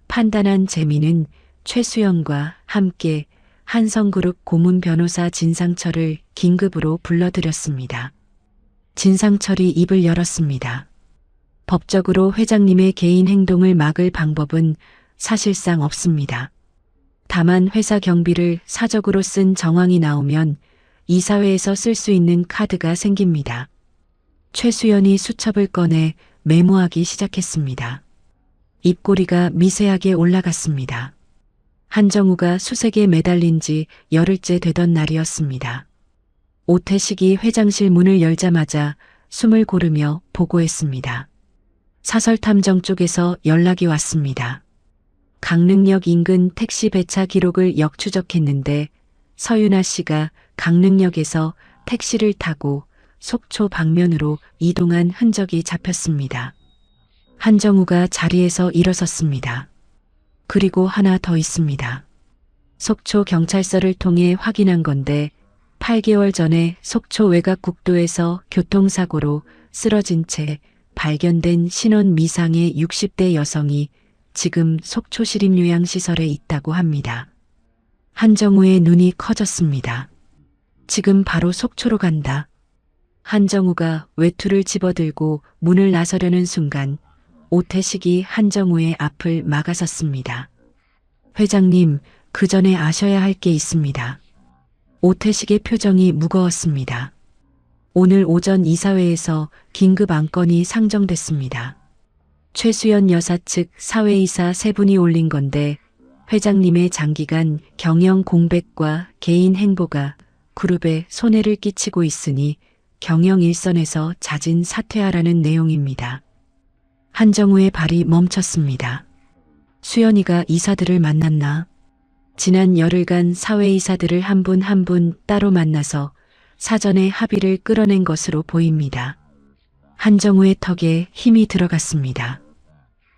Speaker 1: 판단한 재민은 최수연과 함께 한성그룹 고문 변호사 진상철을 긴급으로 불러들였습니다. 진상철이 입을 열었습니다. 법적으로 회장님의 개인 행동을 막을 방법은 사실상 없습니다. 다만 회사 경비를 사적으로 쓴 정황이 나오면 이사회에서 쓸 수 있는 카드가 생깁니다. 최수연이 수첩을 꺼내 메모하기 시작했습니다. 입꼬리가 미세하게 올라갔습니다. 한정우가 수색에 매달린 지 열흘째 되던 날이었습니다. 오태식이 회장실 문을 열자마자 숨을 고르며 보고했습니다. 사설탐정 쪽에서 연락이 왔습니다. 강릉역 인근 택시 배차 기록을 역추적했는데 서윤아 씨가 강릉역에서 택시를 타고 속초 방면으로 이동한 흔적이 잡혔습니다. 한정우가 자리에서 일어섰습니다. 그리고 하나 더 있습니다. 속초 경찰서를 통해 확인한 건데 8개월 전에 속초 외곽국도에서 교통사고로 쓰러진 채 발견된 신원 미상의 60대 여성이 지금 속초 시립요양시설에 있다고 합니다. 한정우의 눈이 커졌습니다. 지금 바로 속초로 간다. 한정우가 외투를 집어들고 문을 나서려는 순간 오태식이 한정우의 앞을 막아섰습니다. 회장님, 그 전에 아셔야 할 게 있습니다. 오태식의 표정이 무거웠습니다. 오늘 오전 이사회에서 긴급 안건이 상정됐습니다. 최수연 여사 측 사회이사 3분이 올린 건데 회장님의 장기간 경영 공백과 개인 행보가 그룹에 손해를 끼치고 있으니 경영 일선에서 자진 사퇴하라는 내용입니다. 한정우의 발이 멈췄습니다. 수연이가 이사들을 만났나? 지난 열흘간 사회이사들을 한 분 한 분 따로 만나서 사전에 합의를 끌어낸 것으로 보입니다. 한정우의 턱에 힘이 들어갔습니다.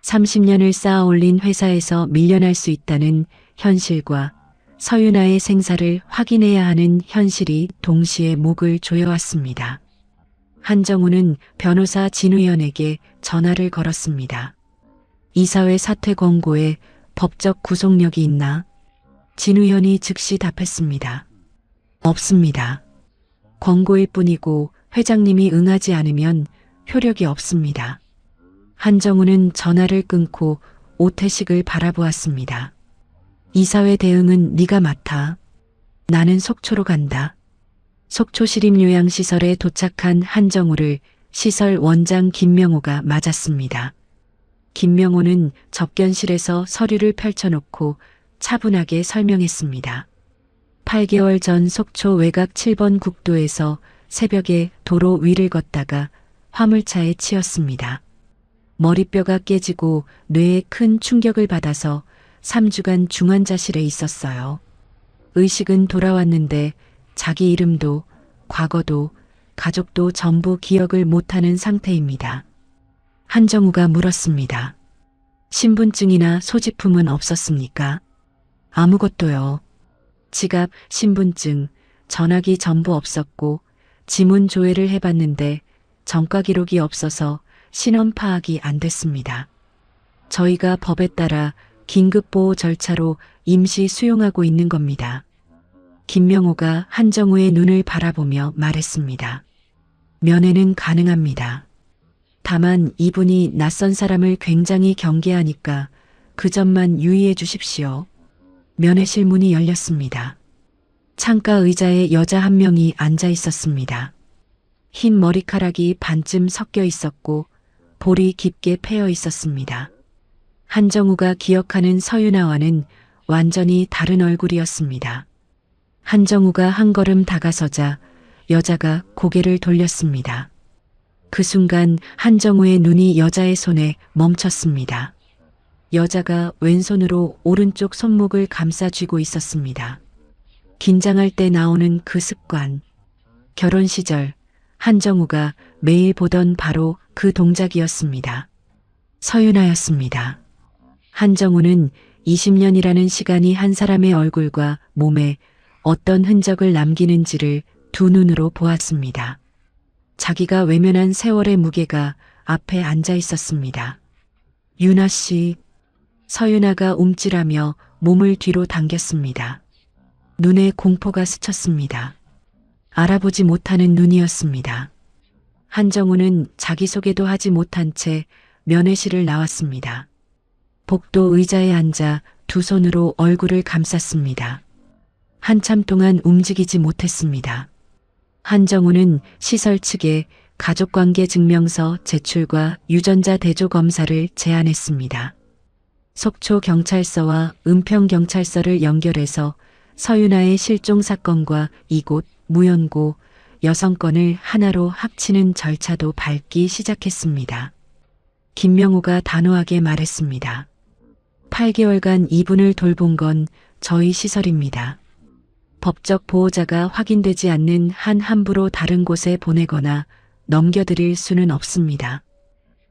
Speaker 1: 30년을 쌓아 올린 회사에서 밀려날 수 있다는 현실과 서윤아의 생사를 확인해야 하는 현실이 동시에 목을 조여왔습니다. 한정우는 변호사 진우현에게 전화를 걸었습니다. 이사회 사퇴 권고에 법적 구속력이 있나? 진우현이 즉시 답했습니다. 없습니다. 권고일 뿐이고 회장님이 응하지 않으면 효력이 없습니다. 한정우는 전화를 끊고 오태식을 바라보았습니다. 이사회 대응은 네가 맡아. 나는 속초로 간다. 속초 시립요양시설에 도착한 한정우를 시설 원장 김명호가 맞았습니다. 김명호는 접견실에서 서류를 펼쳐놓고 차분하게 설명했습니다. 8개월 전 속초 외곽 7번 국도에서 새벽에 도로 위를 걷다가 화물차에 치였습니다. 머리뼈가 깨지고 뇌에 큰 충격을 받아서 3주간 중환자실에 있었어요. 의식은 돌아왔는데 자기 이름도 과거도 가족도 전부 기억을 못하는 상태입니다. 한정우가 물었습니다. 신분증이나 소지품은 없었습니까? 아무것도요. 지갑, 신분증, 전화기 전부 없었고 지문 조회를 해봤는데 전과 기록이 없어서 신원 파악이 안 됐습니다. 저희가 법에 따라 긴급보호 절차로 임시 수용하고 있는 겁니다. 김명호가 한정우의 눈을 바라보며 말했습니다. 면회는 가능합니다. 다만 이분이 낯선 사람을 굉장히 경계하니까 그 점만 유의해 주십시오. 면회실 문이 열렸습니다. 창가 의자에 여자 한 명이 앉아 있었습니다. 흰 머리카락이 반쯤 섞여 있었고 볼이 깊게 패여 있었습니다. 한정우가 기억하는 서윤아와는 완전히 다른 얼굴이었습니다. 한정우가 한 걸음 다가서자 여자가 고개를 돌렸습니다. 그 순간 한정우의 눈이 여자의 손에 멈췄습니다. 여자가 왼손으로 오른쪽 손목을 감싸 쥐고 있었습니다. 긴장할 때 나오는 그 습관. 결혼 시절 한정우가 매일 보던 바로 그 동작이었습니다. 서윤아였습니다. 한정우는 20년이라는 시간이 한 사람의 얼굴과 몸에 어떤 흔적을 남기는지를 두 눈으로 보았습니다. 자기가 외면한 세월의 무게가 앞에 앉아 있었습니다. 윤아 씨, 서윤아가 움찔하며 몸을 뒤로 당겼습니다. 눈에 공포가 스쳤습니다. 알아보지 못하는 눈이었습니다. 한정우는 자기소개도 하지 못한 채 면회실을 나왔습니다. 복도 의자에 앉아 두 손으로 얼굴을 감쌌습니다. 한참 동안 움직이지 못했습니다. 한정우는 시설 측에 가족관계 증명서 제출과 유전자 대조 검사를 제안했습니다. 속초 경찰서와 은평 경찰서를 연결해서 서윤아의 실종 사건과 이곳 무연고 여성건을 하나로 합치는 절차도 밟기 시작했습니다. 김명호가 단호하게 말했습니다. 8개월간 이분을 돌본 건 저희 시설입니다. 법적 보호자가 확인되지 않는 한 함부로 다른 곳에 보내거나 넘겨드릴 수는 없습니다.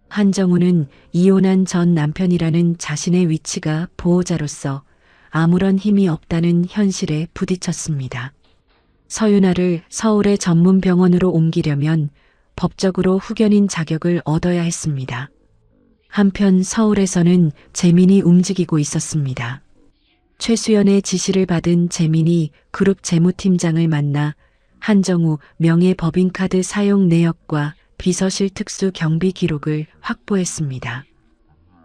Speaker 1: 한정우는 이혼한 전 남편이라는 자신의 위치가 보호자로서 아무런 힘이 없다는 현실에 부딪혔습니다. 서윤아를 서울의 전문 병원으로 옮기려면 법적으로 후견인 자격을 얻어야 했습니다. 한편 서울에서는 재민이 움직이고 있었습니다. 최수연의 지시를 받은 재민이 그룹 재무팀장을 만나 한정우 명예법인카드 사용 내역과 비서실 특수 경비 기록을 확보했습니다.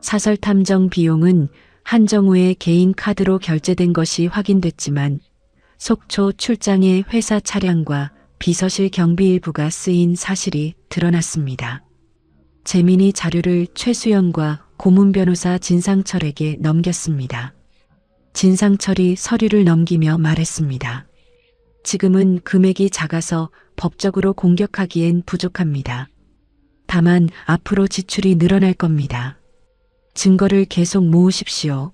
Speaker 1: 사설 탐정 비용은 한정우의 개인 카드로 결제된 것이 확인됐지만 속초 출장의 회사 차량과 비서실 경비 일부가 쓰인 사실이 드러났습니다. 재민이 자료를 최수연과 고문 변호사 진상철에게 넘겼습니다. 진상철이 서류를 넘기며 말했습니다. 지금은 금액이 작아서 법적으로 공격하기엔 부족합니다. 다만 앞으로 지출이 늘어날 겁니다. 증거를 계속 모으십시오.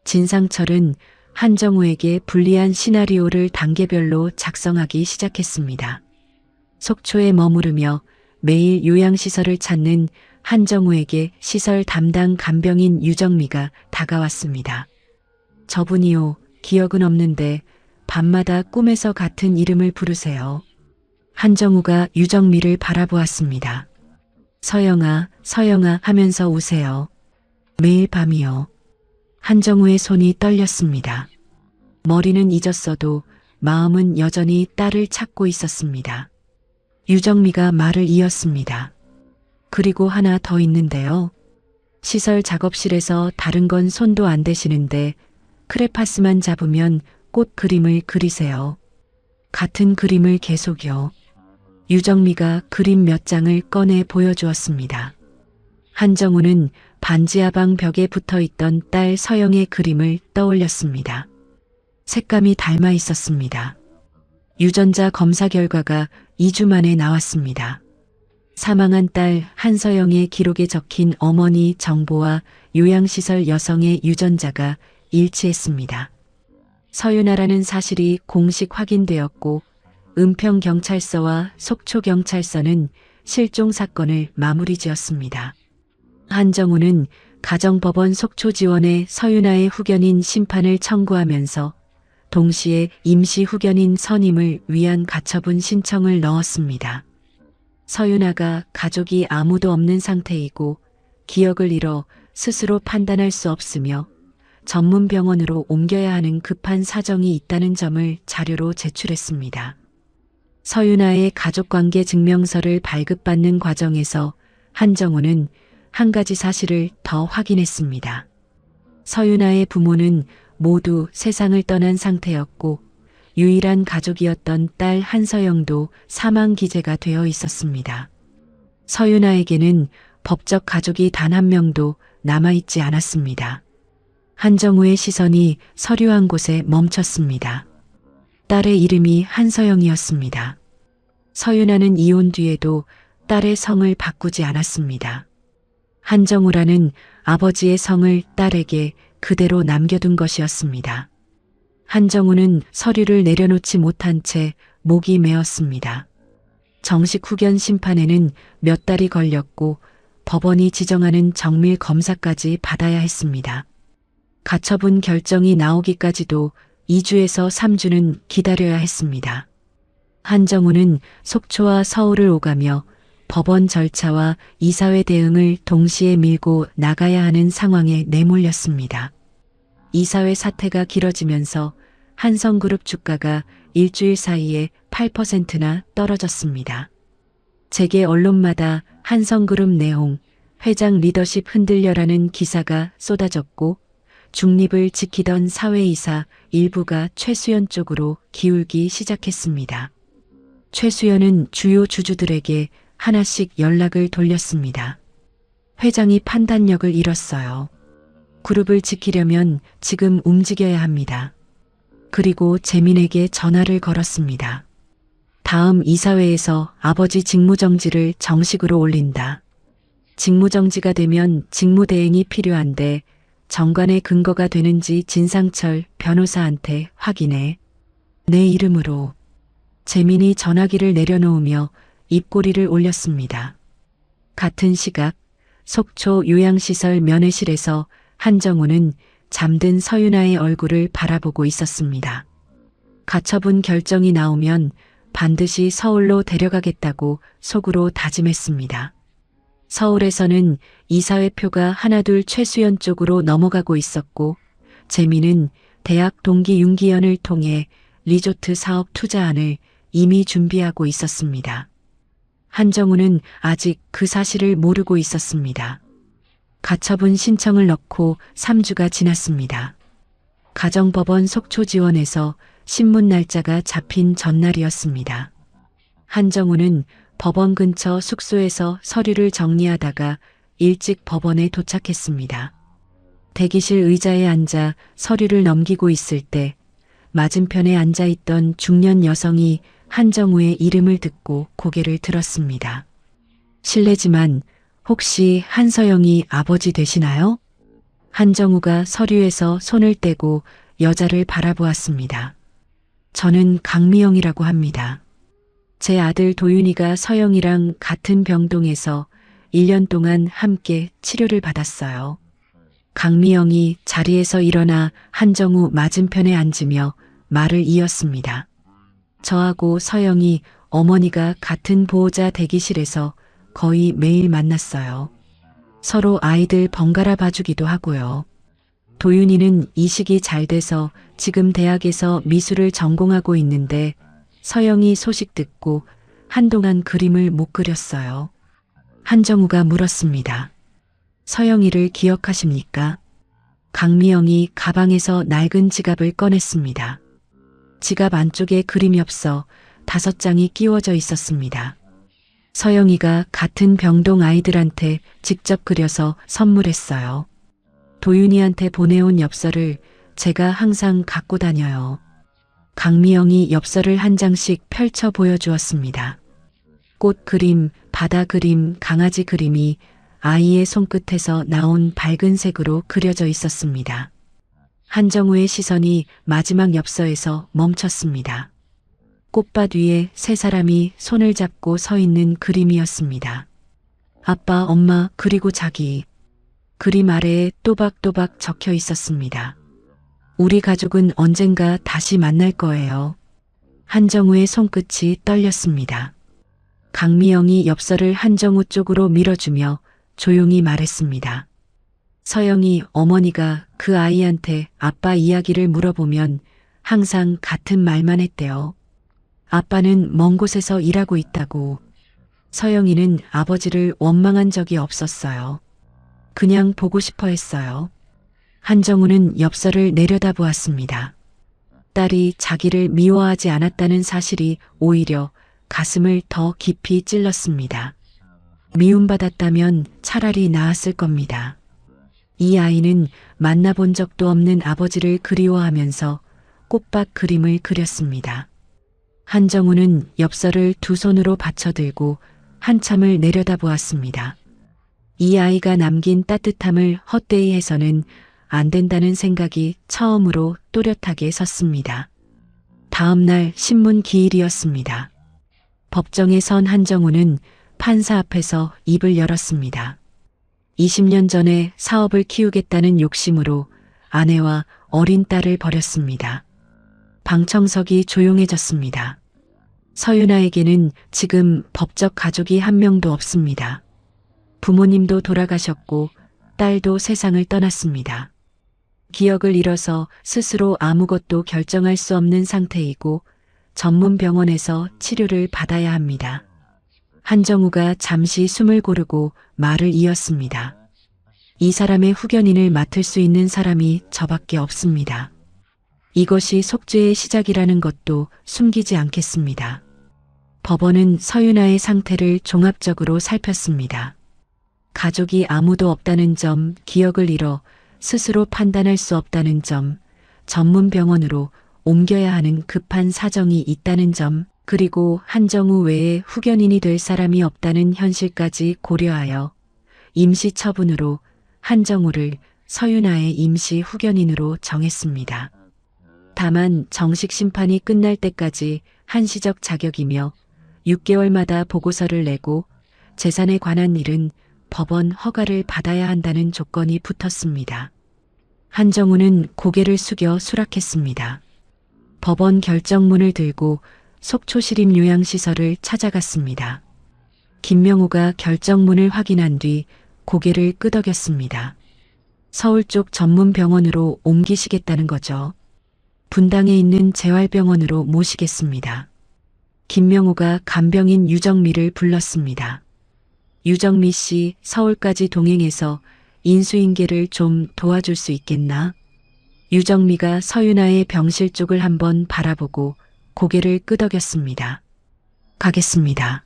Speaker 1: 진상철은 한정우에게 불리한 시나리오를 단계별로 작성하기 시작했습니다. 속초에 머무르며 매일 요양시설을 찾는 한정우에게 시설 담당 간병인 유정미가 다가왔습니다. 저분이요, 기억은 없는데 밤마다 꿈에서 같은 이름을 부르세요. 한정우가 유정미를 바라보았습니다. 서영아, 서영아 하면서 우세요. 매일 밤이요. 한정우의 손이 떨렸습니다. 머리는 잊었어도 마음은 여전히 딸을 찾고 있었습니다. 유정미가 말을 이었습니다. 그리고 하나 더 있는데요. 시설 작업실에서 다른 건 손도 안 대시는데 크레파스만 잡으면 꽃 그림을 그리세요. 같은 그림을 계속요. 유정미가 그림 몇 장을 꺼내 보여주었습니다. 한정우는 반지하방 벽에 붙어있던 딸 서영의 그림을 떠올렸습니다. 색감이 닮아 있었습니다. 유전자 검사 결과가 2주 만에 나왔습니다. 사망한 딸 한서영의 기록에 적힌 어머니 정보와 요양시설 여성의 유전자가 일치했습니다. 서윤아라는 사실이 공식 확인되었고 은평경찰서와 속초경찰서는 실종 사건을 마무리 지었습니다. 한정우는 가정법원 속초지원에 서윤아의 후견인 심판을 청구하면서 동시에 임시 후견인 선임을 위한 가처분 신청을 넣었습니다. 서윤아가 가족이 아무도 없는 상태이고 기억을 잃어 스스로 판단할 수 없으며 전문 병원으로 옮겨야 하는 급한 사정이 있다는 점을 자료로 제출했습니다. 서윤아의 가족관계 증명서를 발급받는 과정에서 한정우는 한 가지 사실을 더 확인했습니다. 서윤아의 부모는 모두 세상을 떠난 상태였고 유일한 가족이었던 딸 한서영도 사망 기재가 되어 있었습니다. 서윤아에게는 법적 가족이 단 한 명도 남아있지 않았습니다. 한정우의 시선이 서류 한 곳에 멈췄습니다. 딸의 이름이 한서영이었습니다. 서윤아는 이혼 뒤에도 딸의 성을 바꾸지 않았습니다. 한정우라는 아버지의 성을 딸에게 그대로 남겨둔 것이었습니다. 한정우는 서류를 내려놓지 못한 채 목이 메었습니다. 정식 후견 심판에는 몇 달이 걸렸고 법원이 지정하는 정밀 검사까지 받아야 했습니다. 가처분 결정이 나오기까지도 2주에서 3주는 기다려야 했습니다. 한정우는 속초와 서울을 오가며 법원 절차와 이사회 대응을 동시에 밀고 나가야 하는 상황에 내몰렸습니다. 이사회 사태가 길어지면서 한성그룹 주가가 일주일 사이에 8%나 떨어졌습니다. 재계 언론마다 한성그룹 내홍, 회장 리더십 흔들려라는 기사가 쏟아졌고 중립을 지키던 사회이사 일부가 최수연 쪽으로 기울기 시작했습니다. 최수연은 주요 주주들에게 하나씩 연락을 돌렸습니다. 회장이 판단력을 잃었어요. 그룹을 지키려면 지금 움직여야 합니다. 그리고 재민에게 전화를 걸었습니다. 다음 이사회에서 아버지 직무정지를 정식으로 올린다. 직무정지가 되면 직무대행이 필요한데 정관의 근거가 되는지 진상철 변호사한테 확인해. 내 이름으로. 재민이 전화기를 내려놓으며 입꼬리를 올렸습니다. 같은 시각 속초 요양시설 면회실에서 한정우는 잠든 서윤아의 얼굴을 바라보고 있었습니다. 가처분 결정이 나오면 반드시 서울로 데려가겠다고 속으로 다짐했습니다. 서울에서는 이사회표가 하나둘 최수연 쪽으로 넘어가고 있었고 재민은 대학 동기 윤기현을 통해 리조트 사업 투자안을 이미 준비하고 있었습니다. 한정우는 아직 그 사실을 모르고 있었습니다. 가처분 신청을 넣고 3주가 지났습니다. 가정법원 속초지원에서 신문 날짜가 잡힌 전날이었습니다. 한정우는 법원 근처 숙소에서 서류를 정리하다가 일찍 법원에 도착했습니다. 대기실 의자에 앉아 서류를 넘기고 있을 때 맞은편에 앉아있던 중년 여성이 한정우의 이름을 듣고 고개를 들었습니다. 실례지만 혹시 한서영이 아버지 되시나요? 한정우가 서류에서 손을 떼고 여자를 바라보았습니다. 저는 강미영이라고 합니다. 제 아들 도윤이가 서영이랑 같은 병동에서 1년 동안 함께 치료를 받았어요. 강미영이 자리에서 일어나 한정우 맞은편에 앉으며 말을 이었습니다. 저하고 서영이 어머니가 같은 보호자 대기실에서 거의 매일 만났어요. 서로 아이들 번갈아 봐주기도 하고요. 도윤이는 이식이 잘 돼서 지금 대학에서 미술을 전공하고 있는데 서영이 소식 듣고 한동안 그림을 못 그렸어요. 한정우가 물었습니다. 서영이를 기억하십니까? 강미영이 가방에서 낡은 지갑을 꺼냈습니다. 지갑 안쪽에 그림이 없어 5장이 끼워져 있었습니다. 서영이가 같은 병동 아이들한테 직접 그려서 선물했어요. 도윤이한테 보내온 엽서를 제가 항상 갖고 다녀요. 강미영이 엽서를 한 장씩 펼쳐 보여주었습니다. 꽃 그림, 바다 그림, 강아지 그림이 아이의 손끝에서 나온 밝은 색으로 그려져 있었습니다. 한정우의 시선이 마지막 엽서에서 멈췄습니다. 꽃밭 위에 3사람이 손을 잡고 서 있는 그림이었습니다. 아빠, 엄마, 그리고 자기. 그림 아래에 또박또박 적혀 있었습니다. 우리 가족은 언젠가 다시 만날 거예요. 한정우의 손끝이 떨렸습니다. 강미영이 엽서를 한정우 쪽으로 밀어주며 조용히 말했습니다. 서영이 어머니가 그 아이한테 아빠 이야기를 물어보면 항상 같은 말만 했대요. 아빠는 먼 곳에서 일하고 있다고. 서영이는 아버지를 원망한 적이 없었어요. 그냥 보고 싶어 했어요. 한정우는 엽서를 내려다보았습니다. 딸이 자기를 미워하지 않았다는 사실이 오히려 가슴을 더 깊이 찔렀습니다. 미움받았다면 차라리 나았을 겁니다. 이 아이는 만나본 적도 없는 아버지를 그리워하면서 꽃밭 그림을 그렸습니다. 한정우는 엽서를 2손으로 받쳐들고 한참을 내려다보았습니다. 이 아이가 남긴 따뜻함을 헛되이 해서는 안 된다는 생각이 처음으로 또렷하게 섰습니다. 다음 날 신문 기일이었습니다. 법정에 선 한정우는 판사 앞에서 입을 열었습니다. 20년 전에 사업을 키우겠다는 욕심으로 아내와 어린 딸을 버렸습니다. 방청석이 조용해졌습니다. 서윤아에게는 지금 법적 가족이 한 명도 없습니다. 부모님도 돌아가셨고 딸도 세상을 떠났습니다. 기억을 잃어서 스스로 아무것도 결정할 수 없는 상태이고 전문 병원에서 치료를 받아야 합니다. 한정우가 잠시 숨을 고르고 말을 이었습니다. 이 사람의 후견인을 맡을 수 있는 사람이 저밖에 없습니다. 이것이 속죄의 시작이라는 것도 숨기지 않겠습니다. 법원은 서윤아의 상태를 종합적으로 살폈습니다. 가족이 아무도 없다는 점, 기억을 잃어 스스로 판단할 수 없다는 점, 전문 병원으로 옮겨야 하는 급한 사정이 있다는 점, 그리고 한정우 외에 후견인이 될 사람이 없다는 현실까지 고려하여 임시 처분으로 한정우를 서윤아의 임시 후견인으로 정했습니다. 다만 정식 심판이 끝날 때까지 한시적 자격이며 6개월마다 보고서를 내고 재산에 관한 일은 법원 허가를 받아야 한다는 조건이 붙었습니다. 한정우는 고개를 숙여 수락했습니다. 법원 결정문을 들고 속초시립 요양시설을 찾아갔습니다. 김명우가 결정문을 확인한 뒤 고개를 끄덕였습니다. 서울 쪽 전문 병원으로 옮기시겠다는 거죠. 분당에 있는 재활병원으로 모시겠습니다. 김명우가 간병인 유정미를 불렀습니다. 유정미 씨, 서울까지 동행해서 인수인계를 좀 도와줄 수 있겠나? 유정미가 서윤아의 병실 쪽을 한번 바라보고 고개를 끄덕였습니다. 가겠습니다.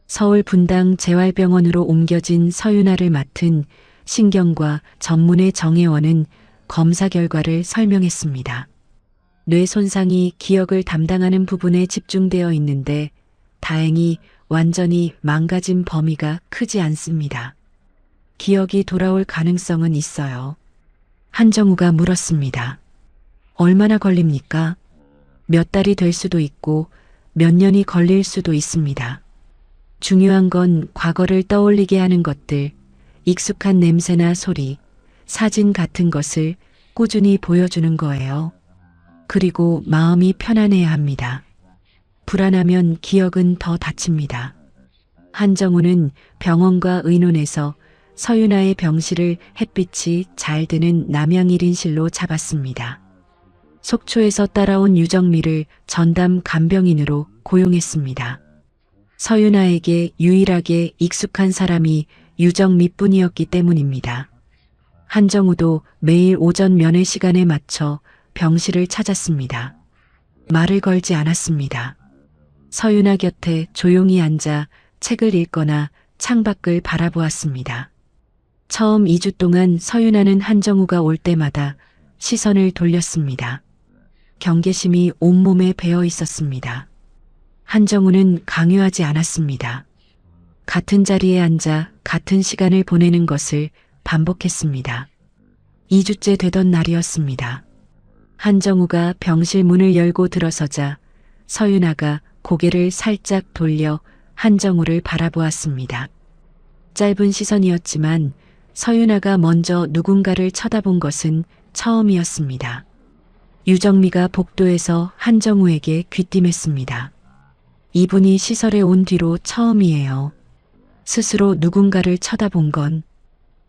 Speaker 1: 서울 분당 재활병원으로 옮겨진 서윤아를 맡은 신경과 전문의 정혜원은 검사 결과를 설명했습니다. 뇌 손상이 기억을 담당하는 부분에 집중되어 있는데 다행히 완전히 망가진 범위가 크지 않습니다. 기억이 돌아올 가능성은 있어요. 한정우가 물었습니다. 얼마나 걸립니까? 몇 달이 될 수도 있고 몇 년이 걸릴 수도 있습니다. 중요한 건 과거를 떠올리게 하는 것들, 익숙한 냄새나 소리, 사진 같은 것을 꾸준히 보여주는 거예요. 그리고 마음이 편안해야 합니다. 불안하면 기억은 더 다칩니다. 한정우는 병원과 의논해서 서윤아의 병실을 햇빛이 잘 드는 남양 1인실로 잡았습니다. 속초에서 따라온 유정미를 전담 간병인으로 고용했습니다. 서윤아에게 유일하게 익숙한 사람이 유정미뿐이었기 때문입니다. 한정우도 매일 오전 면회 시간에 맞춰 병실을 찾았습니다. 말을 걸지 않았습니다. 서윤아 곁에 조용히 앉아 책을 읽거나 창밖을 바라보았습니다. 처음 2주 동안 서윤아는 한정우가 올 때마다 시선을 돌렸습니다. 경계심이 온몸에 배어 있었습니다. 한정우는 강요하지 않았습니다. 같은 자리에 앉아 같은 시간을 보내는 것을 반복했습니다. 2주째 되던 날이었습니다. 한정우가 병실 문을 열고 들어서자 서윤아가 고개를 살짝 돌려 한정우를 바라보았습니다. 짧은 시선이었지만 서윤아가 먼저 누군가를 쳐다본 것은 처음이었습니다. 유정미가 복도에서 한정우에게 귀띔했습니다. 이분이 시설에 온 뒤로 처음이에요. 스스로 누군가를 쳐다본 건.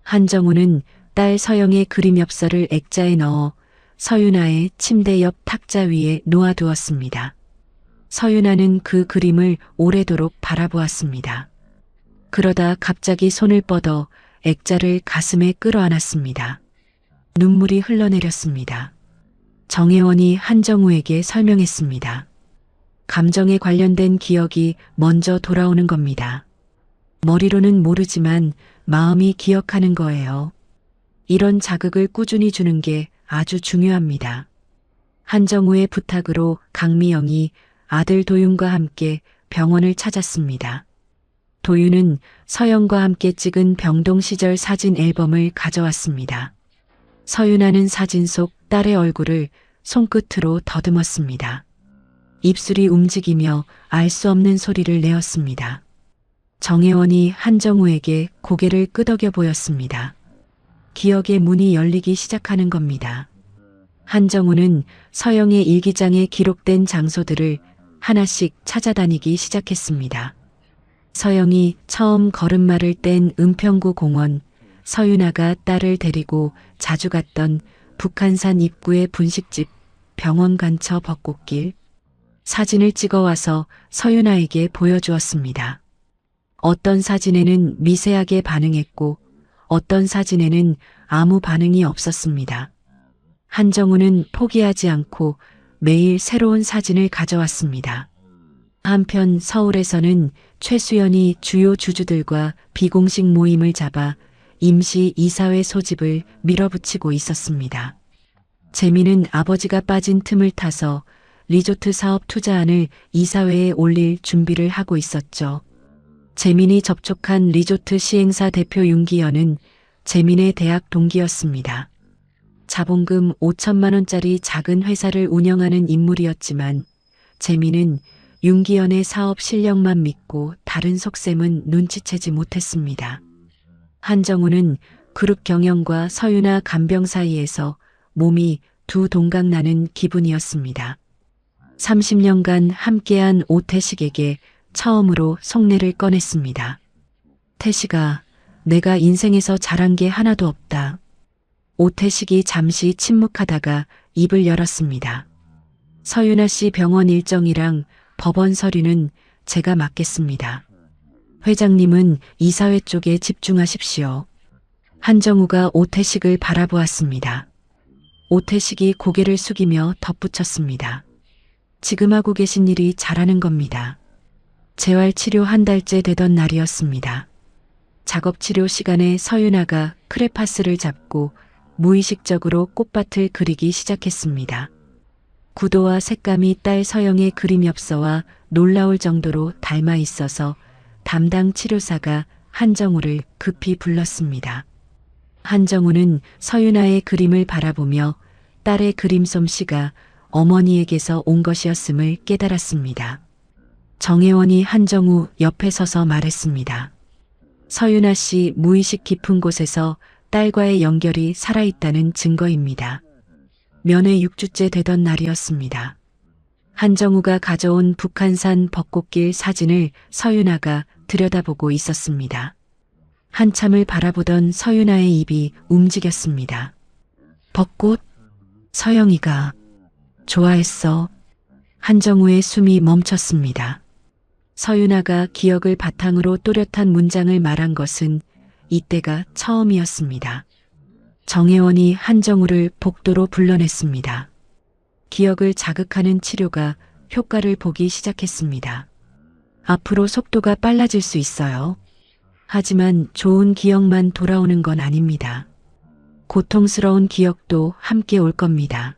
Speaker 1: 한정우는 딸 서영의 그림 엽서를 액자에 넣어 서윤아의 침대 옆 탁자 위에 놓아두었습니다. 서윤아는 그 그림을 오래도록 바라보았습니다. 그러다 갑자기 손을 뻗어 액자를 가슴에 끌어안았습니다. 눈물이 흘러내렸습니다. 정혜원이 한정우에게 설명했습니다. 감정에 관련된 기억이 먼저 돌아오는 겁니다. 머리로는 모르지만 마음이 기억하는 거예요. 이런 자극을 꾸준히 주는 게 아주 중요합니다. 한정우의 부탁으로 강미영이 아들 도윤과 함께 병원을 찾았습니다. 도윤은 서영과 함께 찍은 병동 시절 사진 앨범을 가져왔습니다. 서윤아는 사진 속 딸의 얼굴을 손끝으로 더듬었습니다. 입술이 움직이며 알 수 없는 소리를 내었습니다. 정혜원이 한정우에게 고개를 끄덕여 보였습니다. 기억의 문이 열리기 시작하는 겁니다. 한정우는 서영의 일기장에 기록된 장소들을 하나씩 찾아다니기 시작했습니다. 서영이 처음 걸음마를 뗀 은평구 공원, 서윤아가 딸을 데리고 자주 갔던 북한산 입구의 분식집, 병원 근처 벚꽃길, 사진을 찍어와서 서윤아에게 보여주었습니다. 어떤 사진에는 미세하게 반응했고 어떤 사진에는 아무 반응이 없었습니다. 한정우는 포기하지 않고 매일 새로운 사진을 가져왔습니다. 한편 서울에서는 최수연이 주요 주주들과 비공식 모임을 잡아 임시 이사회 소집을 밀어붙이고 있었습니다. 재미는 아버지가 빠진 틈을 타서 리조트 사업 투자안을 이사회에 올릴 준비를 하고 있었죠. 재민이 접촉한 리조트 시행사 대표 윤기현은 재민의 대학 동기였습니다. 자본금 5천만 원짜리 작은 회사를 운영하는 인물이었지만 재민은 윤기현의 사업 실력만 믿고 다른 속셈은 눈치채지 못했습니다. 한정우는 그룹 경영과 서윤아 간병 사이에서 몸이 두 동강 나는 기분이었습니다. 30년간 함께한 오태식에게 처음으로 속내를 꺼냈습니다. 태식아, 내가 인생에서 잘한 게 하나도 없다. 오태식이 잠시 침묵하다가 입을 열었습니다. 서윤아 씨 병원 일정이랑 법원 서류는 제가 맡겠습니다. 회장님은 이사회 쪽에 집중하십시오. 한정우가 오태식을 바라보았습니다. 오태식이 고개를 숙이며 덧붙였습니다. 지금 하고 계신 일이 잘하는 겁니다. 재활치료 한 달째 되던 날이었습니다. 작업치료 시간에 서윤아가 크레파스를 잡고 무의식적으로 꽃밭을 그리기 시작했습니다. 구도와 색감이 딸 서영의 그림 엽서와 놀라울 정도로 닮아 있어서 담당 치료사가 한정우를 급히 불렀습니다. 한정우는 서윤아의 그림을 바라보며 딸의 그림 솜씨가 어머니에게서 온 것이었음을 깨달았습니다. 정혜원이 한정우 옆에 서서 말했습니다. 서윤아 씨 무의식 깊은 곳에서 딸과의 연결이 살아있다는 증거입니다. 면회 6주째 되던 날이었습니다. 한정우가 가져온 북한산 벚꽃길 사진을 서윤아가 들여다보고 있었습니다. 한참을 바라보던 서윤아의 입이 움직였습니다. 벚꽃? 서영이가 좋아했어. 한정우의 숨이 멈췄습니다. 서윤아가 기억을 바탕으로 또렷한 문장을 말한 것은 이때가 처음이었습니다. 정혜원이 한정우를 복도로 불러냈습니다. 기억을 자극하는 치료가 효과를 보기 시작했습니다. 앞으로 속도가 빨라질 수 있어요. 하지만 좋은 기억만 돌아오는 건 아닙니다. 고통스러운 기억도 함께 올 겁니다.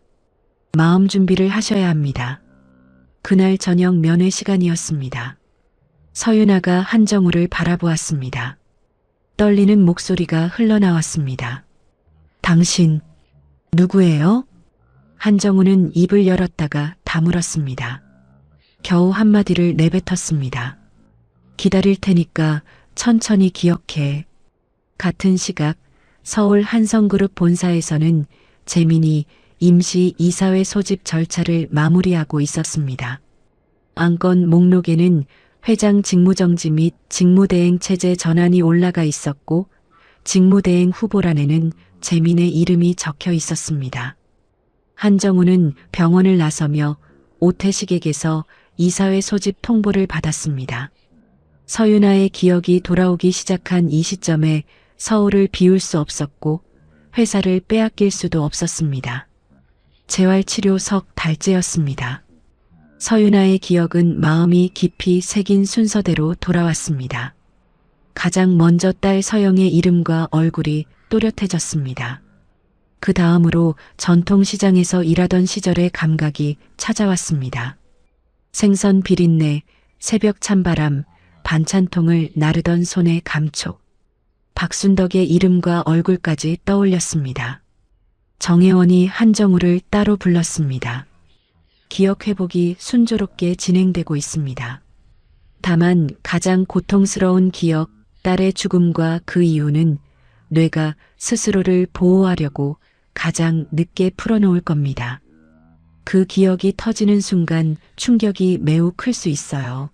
Speaker 1: 마음 준비를 하셔야 합니다. 그날 저녁 면회 시간이었습니다. 서윤아가 한정우를 바라보았습니다. 떨리는 목소리가 흘러나왔습니다. 당신, 누구예요? 한정우는 입을 열었다가 다물었습니다. 겨우 한마디를 내뱉었습니다. 기다릴 테니까 천천히 기억해. 같은 시각 서울 한성그룹 본사에서는 재민이 임시 이사회 소집 절차를 마무리하고 있었습니다. 안건 목록에는 회장 직무정지 및 직무대행 체제 전환이 올라가 있었고 직무대행 후보란에는 재민의 이름이 적혀 있었습니다. 한정우는 병원을 나서며 오태식에게서 이사회 소집 통보를 받았습니다. 서윤아의 기억이 돌아오기 시작한 이 시점에 서울을 비울 수 없었고 회사를 빼앗길 수도 없었습니다. 재활치료 석 달째였습니다. 서윤아의 기억은 마음이 깊이 새긴 순서대로 돌아왔습니다. 가장 먼저 딸 서영의 이름과 얼굴이 또렷해졌습니다. 그 다음으로 전통시장에서 일하던 시절의 감각이 찾아왔습니다. 생선 비린내, 새벽 찬바람, 반찬통을 나르던 손의 감촉. 박순덕의 이름과 얼굴까지 떠올렸습니다. 정혜원이 한정우를 따로 불렀습니다. 기억 회복이 순조롭게 진행되고 있습니다. 다만 가장 고통스러운 기억, 딸의 죽음과 그 이유는 뇌가 스스로를 보호하려고 가장 늦게 풀어놓을 겁니다. 그 기억이 터지는 순간 충격이 매우 클 수 있어요.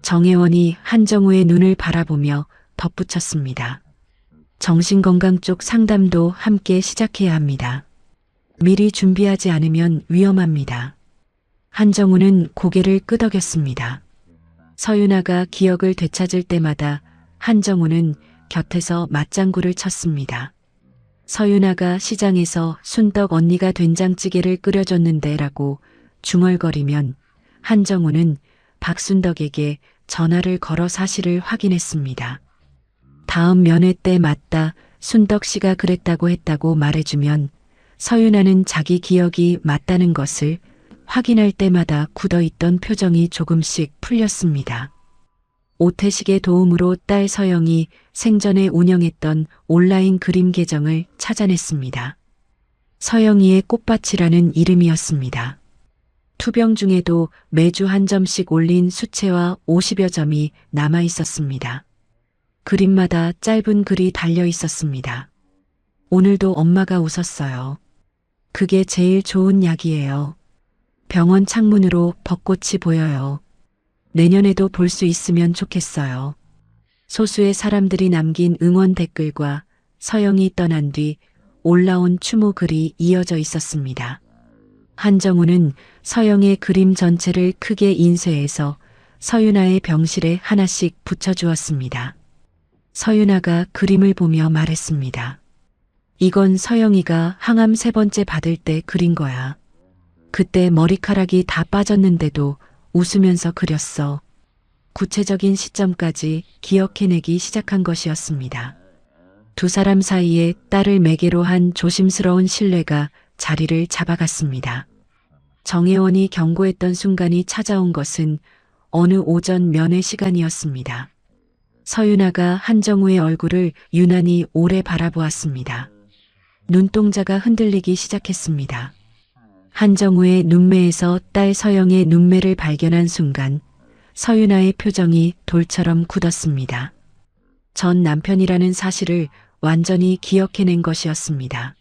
Speaker 1: 정혜원이 한정우의 눈을 바라보며 덧붙였습니다. 정신건강 쪽 상담도 함께 시작해야 합니다. 미리 준비하지 않으면 위험합니다. 한정우는 고개를 끄덕였습니다. 서윤아가 기억을 되찾을 때마다 한정우는 곁에서 맞장구를 쳤습니다. 서윤아가 시장에서 순덕 언니가 된장찌개를 끓여줬는데 라고 중얼거리면 한정우는 박순덕에게 전화를 걸어 사실을 확인했습니다. 다음 면회 때 맞다, 순덕 씨가 그랬다고 했다고 말해주면 서윤아는 자기 기억이 맞다는 것을 확인할 때마다 굳어있던 표정이 조금씩 풀렸습니다. 오태식의 도움으로 딸 서영이 생전에 운영했던 온라인 그림 계정을 찾아냈습니다. 서영이의 꽃밭이라는 이름이었습니다. 투병 중에도 매주 한 점씩 올린 수채화 50여 점이 남아 있었습니다. 그림마다 짧은 글이 달려 있었습니다. 오늘도 엄마가 웃었어요. 그게 제일 좋은 약이에요. 병원 창문으로 벚꽃이 보여요. 내년에도 볼 수 있으면 좋겠어요. 소수의 사람들이 남긴 응원 댓글과 서영이 떠난 뒤 올라온 추모 글이 이어져 있었습니다. 한정우는 서영의 그림 전체를 크게 인쇄해서 서윤아의 병실에 하나씩 붙여주었습니다. 서윤아가 그림을 보며 말했습니다. 이건 서영이가 항암 3번째 받을 때 그린 거야. 그때 머리카락이 다 빠졌는데도 웃으면서 그렸어. 구체적인 시점까지 기억해내기 시작한 것이었습니다. 두 사람 사이에 딸을 매개로 한 조심스러운 신뢰가 자리를 잡아갔습니다. 정혜원이 경고했던 순간이 찾아온 것은 어느 오전 면회 시간이었습니다. 서윤아가 한정우의 얼굴을 유난히 오래 바라보았습니다. 눈동자가 흔들리기 시작했습니다. 한정우의 눈매에서 딸 서영의 눈매를 발견한 순간 서윤아의 표정이 돌처럼 굳었습니다. 전 남편이라는 사실을 완전히 기억해낸 것이었습니다.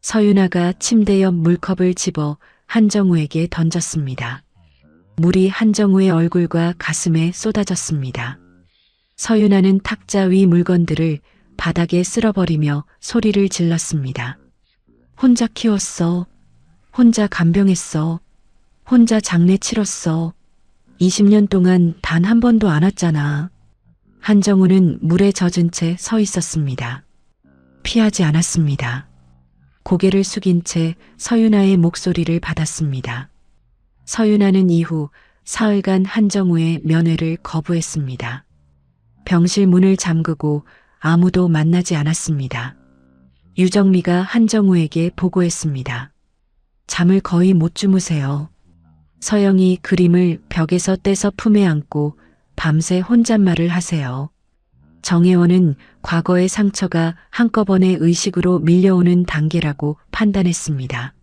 Speaker 1: 서윤아가 침대 옆 물컵을 집어 한정우에게 던졌습니다. 물이 한정우의 얼굴과 가슴에 쏟아졌습니다. 서윤아는 탁자 위 물건들을 바닥에 쓸어버리며 소리를 질렀습니다. 혼자 키웠어. 혼자 간병했어. 혼자 장례 치렀어. 20년 동안 단 한 번도 안 왔잖아. 한정우는 물에 젖은 채 서 있었습니다. 피하지 않았습니다. 고개를 숙인 채 서윤아의 목소리를 받았습니다. 서윤아는 이후 사흘간 한정우의 면회를 거부했습니다. 병실 문을 잠그고 아무도 만나지 않았습니다. 유정미가 한정우에게 보고했습니다. 잠을 거의 못 주무세요. 서영이 그림을 벽에서 떼서 품에 안고 밤새 혼잣말을 하세요. 정혜원은 과거의 상처가 한꺼번에 의식으로 밀려오는 단계라고 판단했습니다.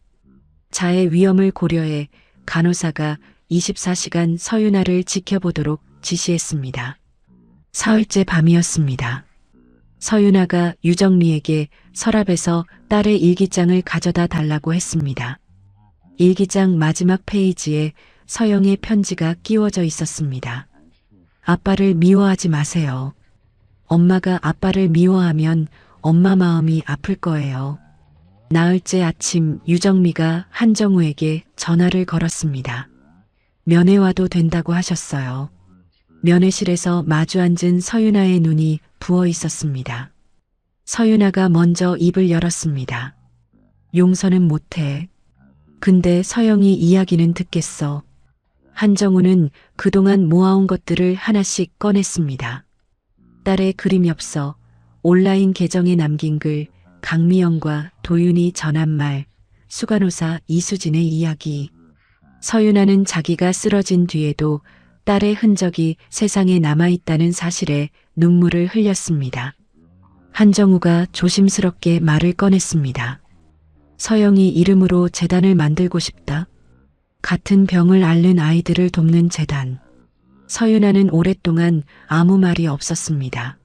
Speaker 1: 자해 위험을 고려해 간호사가 24시간 서윤아를 지켜보도록 지시했습니다. 사흘째 밤이었습니다. 서윤아가 유정미에게 서랍에서 딸의 일기장을 가져다 달라고 했습니다. 일기장 마지막 페이지에 서영의 편지가 끼워져 있었습니다. 아빠를 미워하지 마세요. 엄마가 아빠를 미워하면 엄마 마음이 아플 거예요. 나흘째 아침 유정미가 한정우에게 전화를 걸었습니다. 면회 와도 된다고 하셨어요. 면회실에서 마주 앉은 서윤아의 눈이 부어 있었습니다. 서윤아가 먼저 입을 열었습니다. 용서는 못해. 근데 서영이 이야기는 듣겠어. 한정우는 그동안 모아온 것들을 하나씩 꺼냈습니다. 딸의 그림 엽서, 온라인 계정에 남긴 글, 강미영과 도윤이 전한 말, 수간호사 이수진의 이야기. 서윤아는 자기가 쓰러진 뒤에도 딸의 흔적이 세상에 남아있다는 사실에 눈물을 흘렸습니다. 한정우가 조심스럽게 말을 꺼냈습니다. 서영이 이름으로 재단을 만들고 싶다. 같은 병을 앓는 아이들을 돕는 재단. 서윤아는 오랫동안 아무 말이 없었습니다.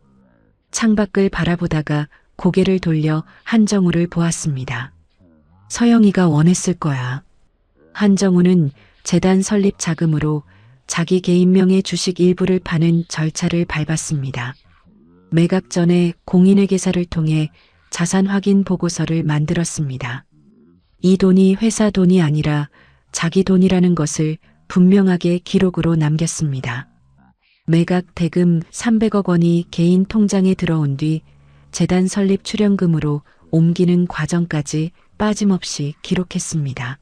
Speaker 1: 창밖을 바라보다가 고개를 돌려 한정우를 보았습니다. 서영이가 원했을 거야. 한정우는 재단 설립 자금으로 자기 개인명의 주식 일부를 파는 절차를 밟았습니다. 매각 전에 공인회계사를 통해 자산 확인 보고서를 만들었습니다. 이 돈이 회사 돈이 아니라 자기 돈이라는 것을 분명하게 기록으로 남겼습니다. 매각 대금 300억 원이 개인 통장에 들어온 뒤 재단 설립 출연금으로 옮기는 과정까지 빠짐없이 기록했습니다.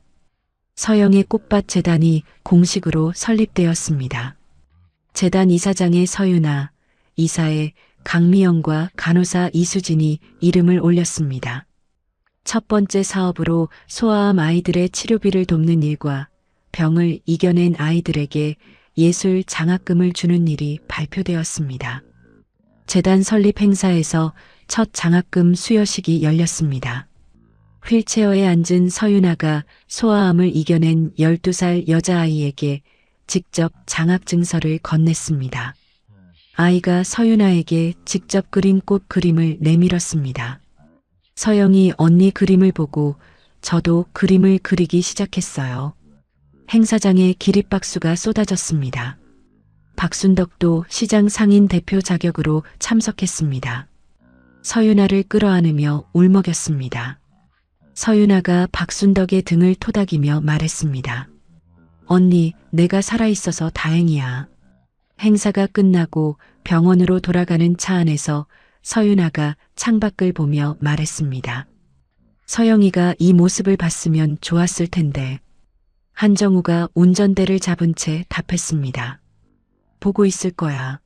Speaker 1: 서영의 꽃밭 재단이 공식으로 설립되었습니다. 재단 이사장의 서윤아, 이사의 강미영과 간호사 이수진이 이름을 올렸습니다. 첫 번째 사업으로 소아암 아이들의 치료비를 돕는 일과 병을 이겨낸 아이들에게 예술 장학금을 주는 일이 발표되었습니다. 재단 설립 행사에서 첫 장학금 수여식이 열렸습니다. 휠체어에 앉은 서윤아가 소아암을 이겨낸 12살 여자아이에게 직접 장학증서를 건넸습니다. 아이가 서윤아에게 직접 그린 꽃 그림을 내밀었습니다. 서영이 언니 그림을 보고 저도 그림을 그리기 시작했어요. 행사장에 기립박수가 쏟아졌습니다. 박순덕도 시장 상인 대표 자격으로 참석했습니다. 서윤아를 끌어안으며 울먹였습니다. 서윤아가 박순덕의 등을 토닥이며 말했습니다. 언니, 내가 살아있어서 다행이야. 행사가 끝나고 병원으로 돌아가는 차 안에서 서윤아가 창밖을 보며 말했습니다. 서영이가 이 모습을 봤으면 좋았을 텐데. 한정우가 운전대를 잡은 채 답했습니다. 보고 있을 거야.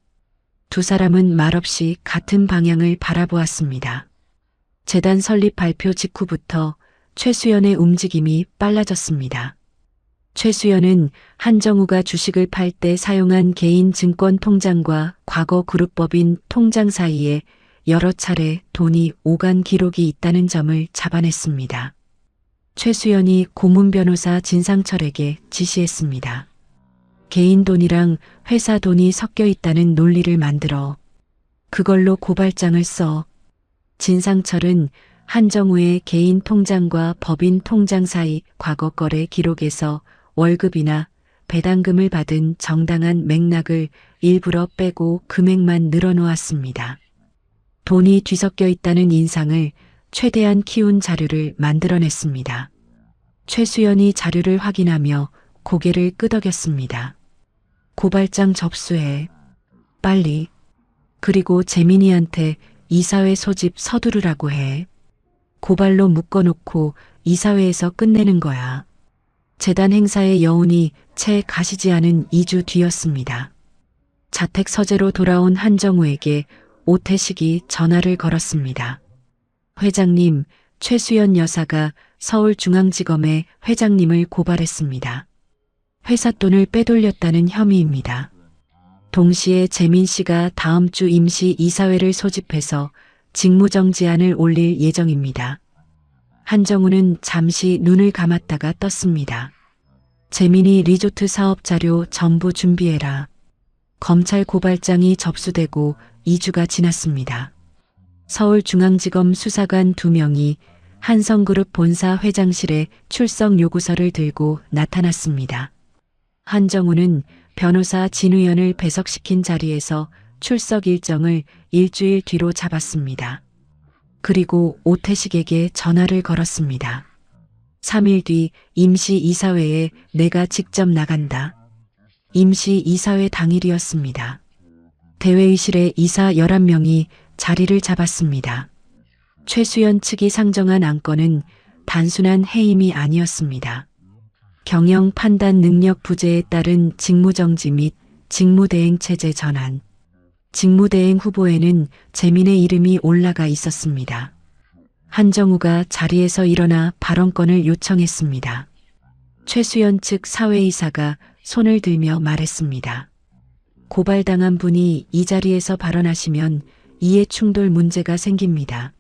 Speaker 1: 두 사람은 말없이 같은 방향을 바라보았습니다. 재단 설립 발표 직후부터 최수연의 움직임이 빨라졌습니다. 최수연은 한정우가 주식을 팔 때 사용한 개인 증권 통장과 과거 그룹법인 통장 사이에 여러 차례 돈이 오간 기록이 있다는 점을 잡아냈습니다. 최수연이 고문 변호사 진상철에게 지시했습니다. 개인 돈이랑 회사 돈이 섞여 있다는 논리를 만들어 그걸로 고발장을 써. 진상철은 한정우의 개인 통장과 법인 통장 사이 과거 거래 기록에서 월급이나 배당금을 받은 정당한 맥락을 일부러 빼고 금액만 늘어놓았습니다. 돈이 뒤섞여 있다는 인상을 최대한 키운 자료를 만들어냈습니다. 최수연이 자료를 확인하며 고개를 끄덕였습니다. 고발장 접수해. 빨리. 그리고 재민이한테 이사회 소집 서두르라고 해. 고발로 묶어놓고 이사회에서 끝내는 거야. 재단 행사의 여운이 채 가시지 않은 2주 뒤였습니다. 자택 서재로 돌아온 한정우에게 오태식이 전화를 걸었습니다. 회장님, 최수연 여사가 서울중앙지검에 회장님을 고발했습니다. 회사 돈을 빼돌렸다는 혐의입니다. 동시에 재민 씨가 다음 주 임시 이사회를 소집해서 직무정지안을 올릴 예정입니다. 한정우는 잠시 눈을 감았다가 떴습니다. 재민이 리조트 사업 자료 전부 준비해라. 검찰 고발장이 접수되고 2주가 지났습니다. 서울중앙지검 수사관 2명이 한성그룹 본사 회장실에 출석 요구서를 들고 나타났습니다. 한정우는 변호사 진우연을 배석시킨 자리에서 출석 일정을 일주일 뒤로 잡았습니다. 그리고 오태식에게 전화를 걸었습니다. 3일 뒤 임시 이사회에 내가 직접 나간다. 임시 이사회 당일이었습니다. 대회의실에 이사 11명이 자리를 잡았습니다. 최수연 측이 상정한 안건은 단순한 해임이 아니었습니다. 경영 판단 능력 부재에 따른 직무정지 및 직무대행 체제 전환. 직무대행 후보에는 재민의 이름이 올라가 있었습니다. 한정우가 자리에서 일어나 발언권을 요청했습니다. 최수연 측 사회이사가 손을 들며 말했습니다. 고발당한 분이 이 자리에서 발언하시면 이해충돌 문제가 생깁니다.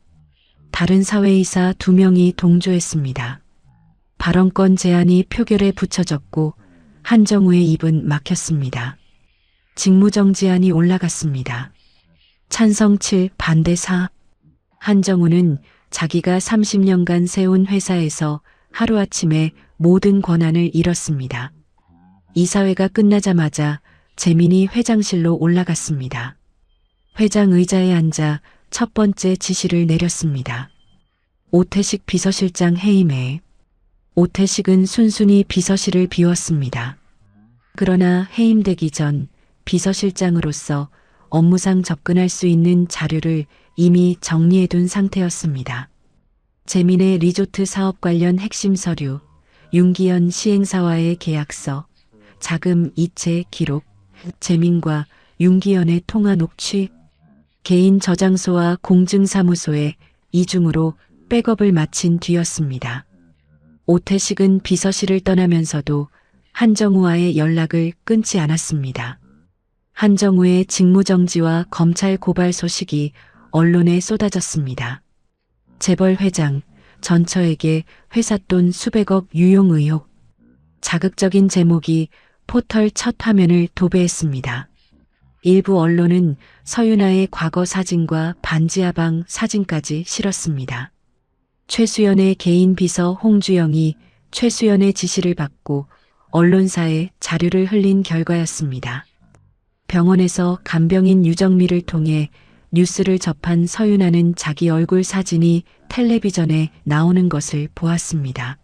Speaker 1: 다른 사회이사 2명이 동조했습니다. 발언권 제안이 표결에 붙여졌고 한정우의 입은 막혔습니다. 직무정지안이 올라갔습니다. 찬성 7, 반대 4. 한정우는 자기가 30년간 세운 회사에서 하루아침에 모든 권한을 잃었습니다. 이사회가 끝나자마자 재민이 회장실로 올라갔습니다. 회장 의자에 앉아 첫 번째 지시를 내렸습니다. 오태식 비서실장 해임해. 오태식은 순순히 비서실을 비웠습니다. 그러나 해임되기 전 비서실장으로서 업무상 접근할 수 있는 자료를 이미 정리해둔 상태였습니다. 재민의 리조트 사업 관련 핵심 서류, 윤기현 시행사와의 계약서, 자금 이체 기록, 재민과 윤기현의 통화 녹취, 개인 저장소와 공증사무소에 이중으로 백업을 마친 뒤였습니다. 오태식은 비서실을 떠나면서도 한정우와의 연락을 끊지 않았습니다. 한정우의 직무정지와 검찰 고발 소식이 언론에 쏟아졌습니다. 재벌 회장, 전처에게 회사 돈 수백억 유용 의혹. 자극적인 제목이 포털 첫 화면을 도배했습니다. 일부 언론은 서윤아의 과거 사진과 반지하방 사진까지 실었습니다. 최수연의 개인 비서 홍주영이 최수연의 지시를 받고 언론사에 자료를 흘린 결과였습니다. 병원에서 간병인 유정미를 통해 뉴스를 접한 서윤아는 자기 얼굴 사진이 텔레비전에 나오는 것을 보았습니다.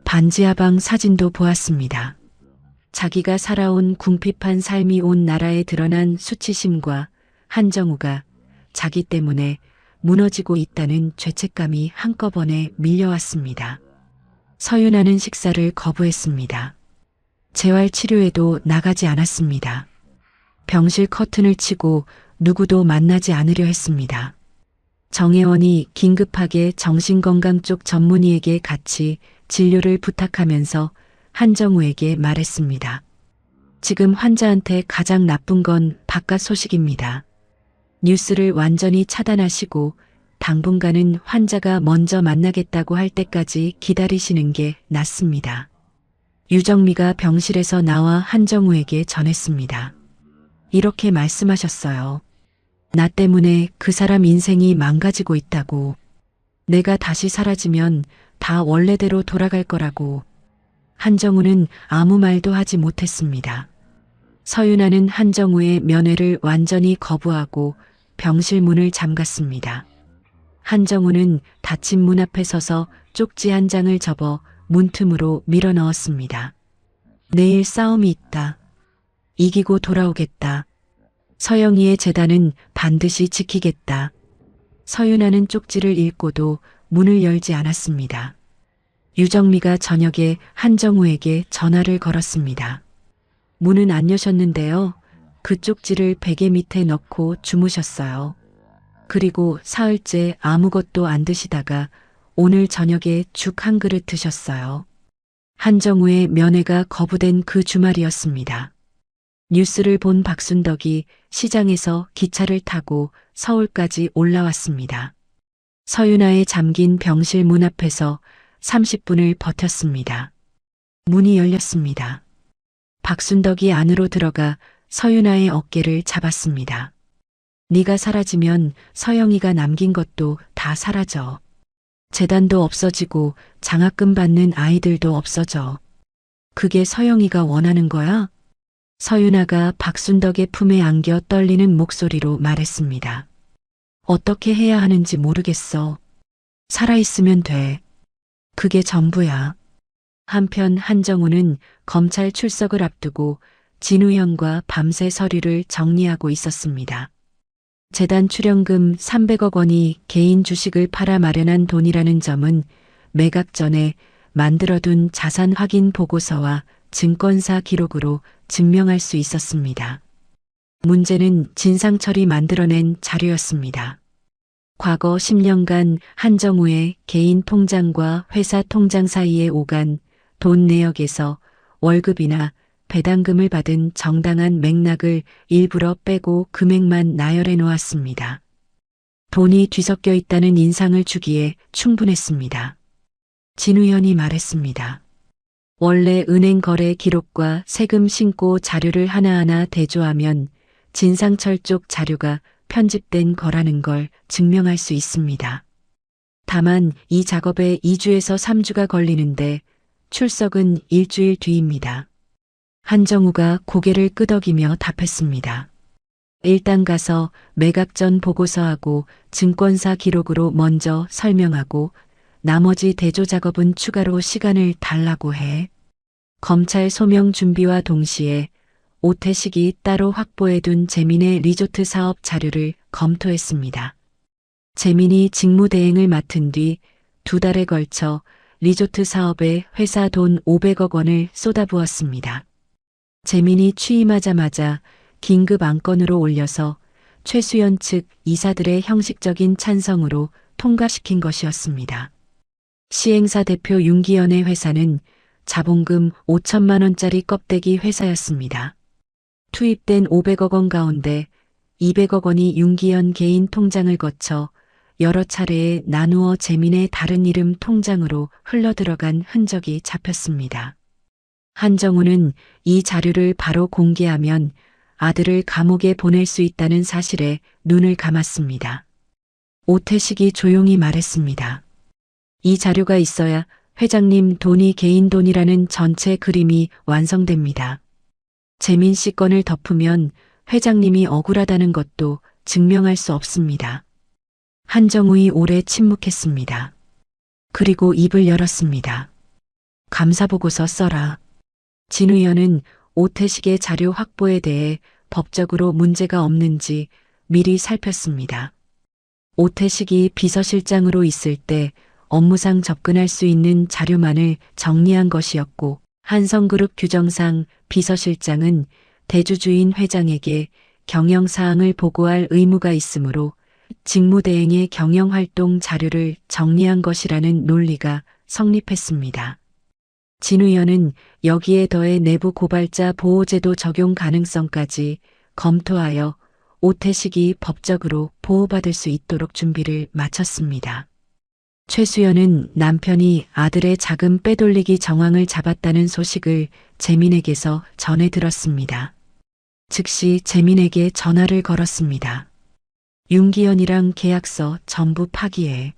Speaker 1: 반지하방 사진도 보았습니다. 자기가 살아온 궁핍한 삶이 온 나라에 드러난 수치심과 한정우가 자기 때문에 무너지고 있다는 죄책감이 한꺼번에 밀려왔습니다. 서윤아는 식사를 거부했습니다. 재활치료에도 나가지 않았습니다. 병실 커튼을 치고 누구도 만나지 않으려 했습니다. 정혜원이 긴급하게 정신건강 쪽 전문의에게 같이 진료를 부탁하면서 한정우에게 말했습니다. 지금 환자한테 가장 나쁜 건 바깥 소식입니다. 뉴스를 완전히 차단하시고 당분간은 환자가 먼저 만나겠다고 할 때까지 기다리시는 게 낫습니다. 유정미가 병실에서 나와 한정우에게 전했습니다. 이렇게 말씀하셨어요. 나 때문에 그 사람 인생이 망가지고 있다고. 내가 다시 사라지면 다 원래대로 돌아갈 거라고. 한정우는 아무 말도 하지 못했습니다. 서윤아는 한정우의 면회를 완전히 거부하고 병실 문을 잠갔습니다. 한정우는 닫힌 문 앞에 서서 쪽지 한 장을 접어 문틈으로 밀어 넣었습니다. 내일 싸움이 있다. 이기고 돌아오겠다. 서영이의 재단은 반드시 지키겠다. 서윤아는 쪽지를 읽고도 문을 열지 않았습니다. 유정미가 저녁에 한정우에게 전화를 걸었습니다. 문은 안 여셨는데요. 그 쪽지를 베개 밑에 넣고 주무셨어요. 그리고 사흘째 아무것도 안 드시다가 오늘 저녁에 죽 한 그릇 드셨어요. 한정우의 면회가 거부된 그 주말이었습니다. 뉴스를 본 박순덕이 시장에서 기차를 타고 서울까지 올라왔습니다. 서윤아의 잠긴 병실 문 앞에서 30분을 버텼습니다. 문이 열렸습니다. 박순덕이 안으로 들어가 서윤아의 어깨를 잡았습니다. 네가 사라지면 서영이가 남긴 것도 다 사라져. 재단도 없어지고 장학금 받는 아이들도 없어져. 그게 서영이가 원하는 거야? 서윤아가 박순덕의 품에 안겨 떨리는 목소리로 말했습니다. 어떻게 해야 하는지 모르겠어. 살아있으면 돼. 그게 전부야. 한편 한정우는 검찰 출석을 앞두고 진우현과 밤새 서류를 정리하고 있었습니다. 재단 출연금 300억 원이 개인 주식을 팔아 마련한 돈이라는 점은 매각 전에 만들어둔 자산 확인 보고서와 증권사 기록으로 증명할 수 있었습니다. 문제는 진상철이 만들어낸 자료였습니다. 과거 10년간 한정우의 개인 통장과 회사 통장 사이에 오간 돈 내역에서 월급이나 배당금을 받은 정당한 맥락을 일부러 빼고 금액만 나열해 놓았습니다. 돈이 뒤섞여 있다는 인상을 주기에 충분했습니다. 진우현이 말했습니다. 원래 은행 거래 기록과 세금 신고 자료를 하나하나 대조하면 진상철 쪽 자료가 편집된 거라는 걸 증명할 수 있습니다. 다만 이 작업에 2주에서 3주가 걸리는데 출석은 일주일 뒤입니다. 한정우가 고개를 끄덕이며 답했습니다. 일단 가서 매각 전 보고서하고 증권사 기록으로 먼저 설명하고 나머지 대조 작업은 추가로 시간을 달라고 해. 검찰 소명 준비와 동시에 오태식이 따로 확보해둔 재민의 리조트 사업 자료를 검토했습니다. 재민이 직무대행을 맡은 뒤 2달에 걸쳐 리조트 사업에 회사 돈 500억 원을 쏟아부었습니다. 재민이 취임하자마자 긴급 안건으로 올려서 최수연 측 이사들의 형식적인 찬성으로 통과시킨 것이었습니다. 시행사 대표 윤기현의 회사는 자본금 5천만 원짜리 껍데기 회사였습니다. 투입된 500억 원 가운데 200억 원이 윤기현 개인 통장을 거쳐 여러 차례에 나누어 재민의 다른 이름 통장으로 흘러들어간 흔적이 잡혔습니다. 한정우는 이 자료를 바로 공개하면 아들을 감옥에 보낼 수 있다는 사실에 눈을 감았습니다. 오태식이 조용히 말했습니다. 이 자료가 있어야 회장님 돈이 개인 돈이라는 전체 그림이 완성됩니다. 재민 씨 건을 덮으면 회장님이 억울하다는 것도 증명할 수 없습니다. 한정우이 오래 침묵했습니다. 그리고 입을 열었습니다. 감사보고서 써라. 진우현은 오태식의 자료 확보에 대해 법적으로 문제가 없는지 미리 살폈습니다. 오태식이 비서실장으로 있을 때 업무상 접근할 수 있는 자료만을 정리한 것이었고 한성그룹 규정상 비서실장은 대주주인 회장에게 경영사항을 보고할 의무가 있으므로 직무대행의 경영활동 자료를 정리한 것이라는 논리가 성립했습니다. 진우현은 여기에 더해 내부 고발자 보호제도 적용 가능성까지 검토하여 오태식이 법적으로 보호받을 수 있도록 준비를 마쳤습니다. 최수연은 남편이 아들의 자금 빼돌리기 정황을 잡았다는 소식을 재민에게서 전해 들었습니다. 즉시 재민에게 전화를 걸었습니다. 윤기현이랑 계약서 전부 파기해.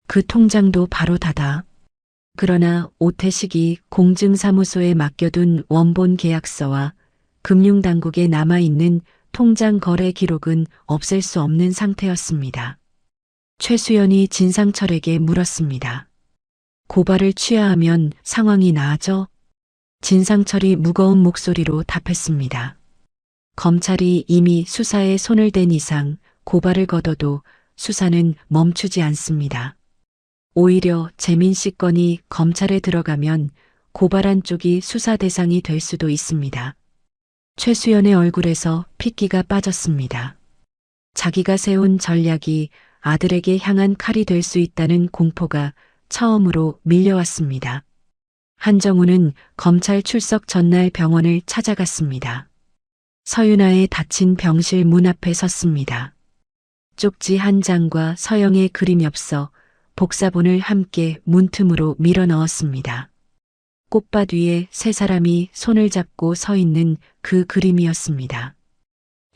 Speaker 1: 그 통장도 바로 닫아. 그러나 오태식이 공증사무소에 맡겨둔 원본 계약서와 금융당국에 남아있는 통장 거래 기록은 없앨 수 없는 상태였습니다. 최수연이 진상철에게 물었습니다. 고발을 취하하면 상황이 나아져? 진상철이 무거운 목소리로 답했습니다. 검찰이 이미 수사에 손을 댄 이상 고발을 거둬도 수사는 멈추지 않습니다. 오히려 재민 씨 건이 검찰에 들어가면 고발한 쪽이 수사 대상이 될 수도 있습니다. 최수연의 얼굴에서 핏기가 빠졌습니다. 자기가 세운 전략이 아들에게 향한 칼이 될 수 있다는 공포가 처음으로 밀려왔습니다. 한정우는 검찰 출석 전날 병원을 찾아갔습니다. 서윤아의 닫힌 병실 문 앞에 섰습니다. 쪽지 한 장과 서영의 그림 엽서, 복사본을 함께 문틈으로 밀어 넣었습니다. 꽃밭 위에 세 사람이 손을 잡고 서 있는 그 그림이었습니다.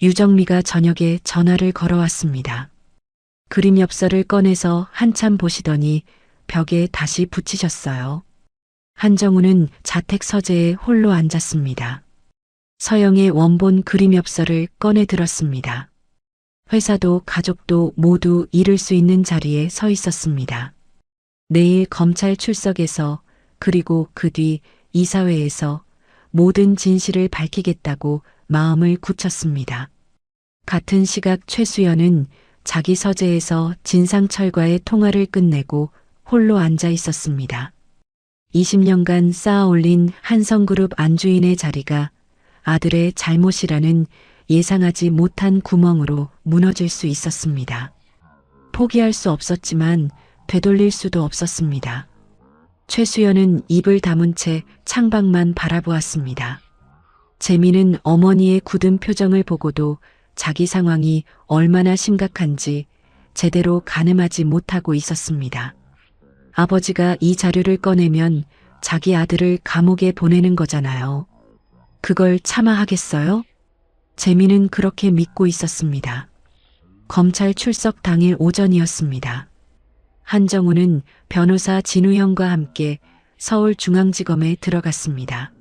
Speaker 1: 유정미가 저녁에 전화를 걸어왔습니다. 그림 엽서를 꺼내서 한참 보시더니 벽에 다시 붙이셨어요. 한정우는 자택 서재에 홀로 앉았습니다. 서영의 원본 그림 엽서를 꺼내 들었습니다. 회사도 가족도 모두 잃을 수 있는 자리에 서 있었습니다. 내일 검찰 출석에서 그리고 그 뒤 이사회에서 모든 진실을 밝히겠다고 마음을 굳혔습니다. 같은 시각 최수연은 자기 서재에서 진상철과의 통화를 끝내고 홀로 앉아 있었습니다. 20년간 쌓아올린 한성그룹 안주인의 자리가 아들의 잘못이라는 예상하지 못한 구멍으로 무너질 수 있었습니다. 포기할 수 없었지만 되돌릴 수도 없었습니다. 최수연은 입을 다문 채 창밖만 바라보았습니다. 재민은 어머니의 굳은 표정을 보고도 자기 상황이 얼마나 심각한지 제대로 가늠하지 못하고 있었습니다. 아버지가 이 자료를 꺼내면 자기 아들을 감옥에 보내는 거잖아요. 그걸 참아 하겠어요? 재민은 그렇게 믿고 있었습니다. 검찰 출석 당일 오전이었습니다. 한정우는 변호사 진우형과 함께 서울중앙지검에 들어갔습니다.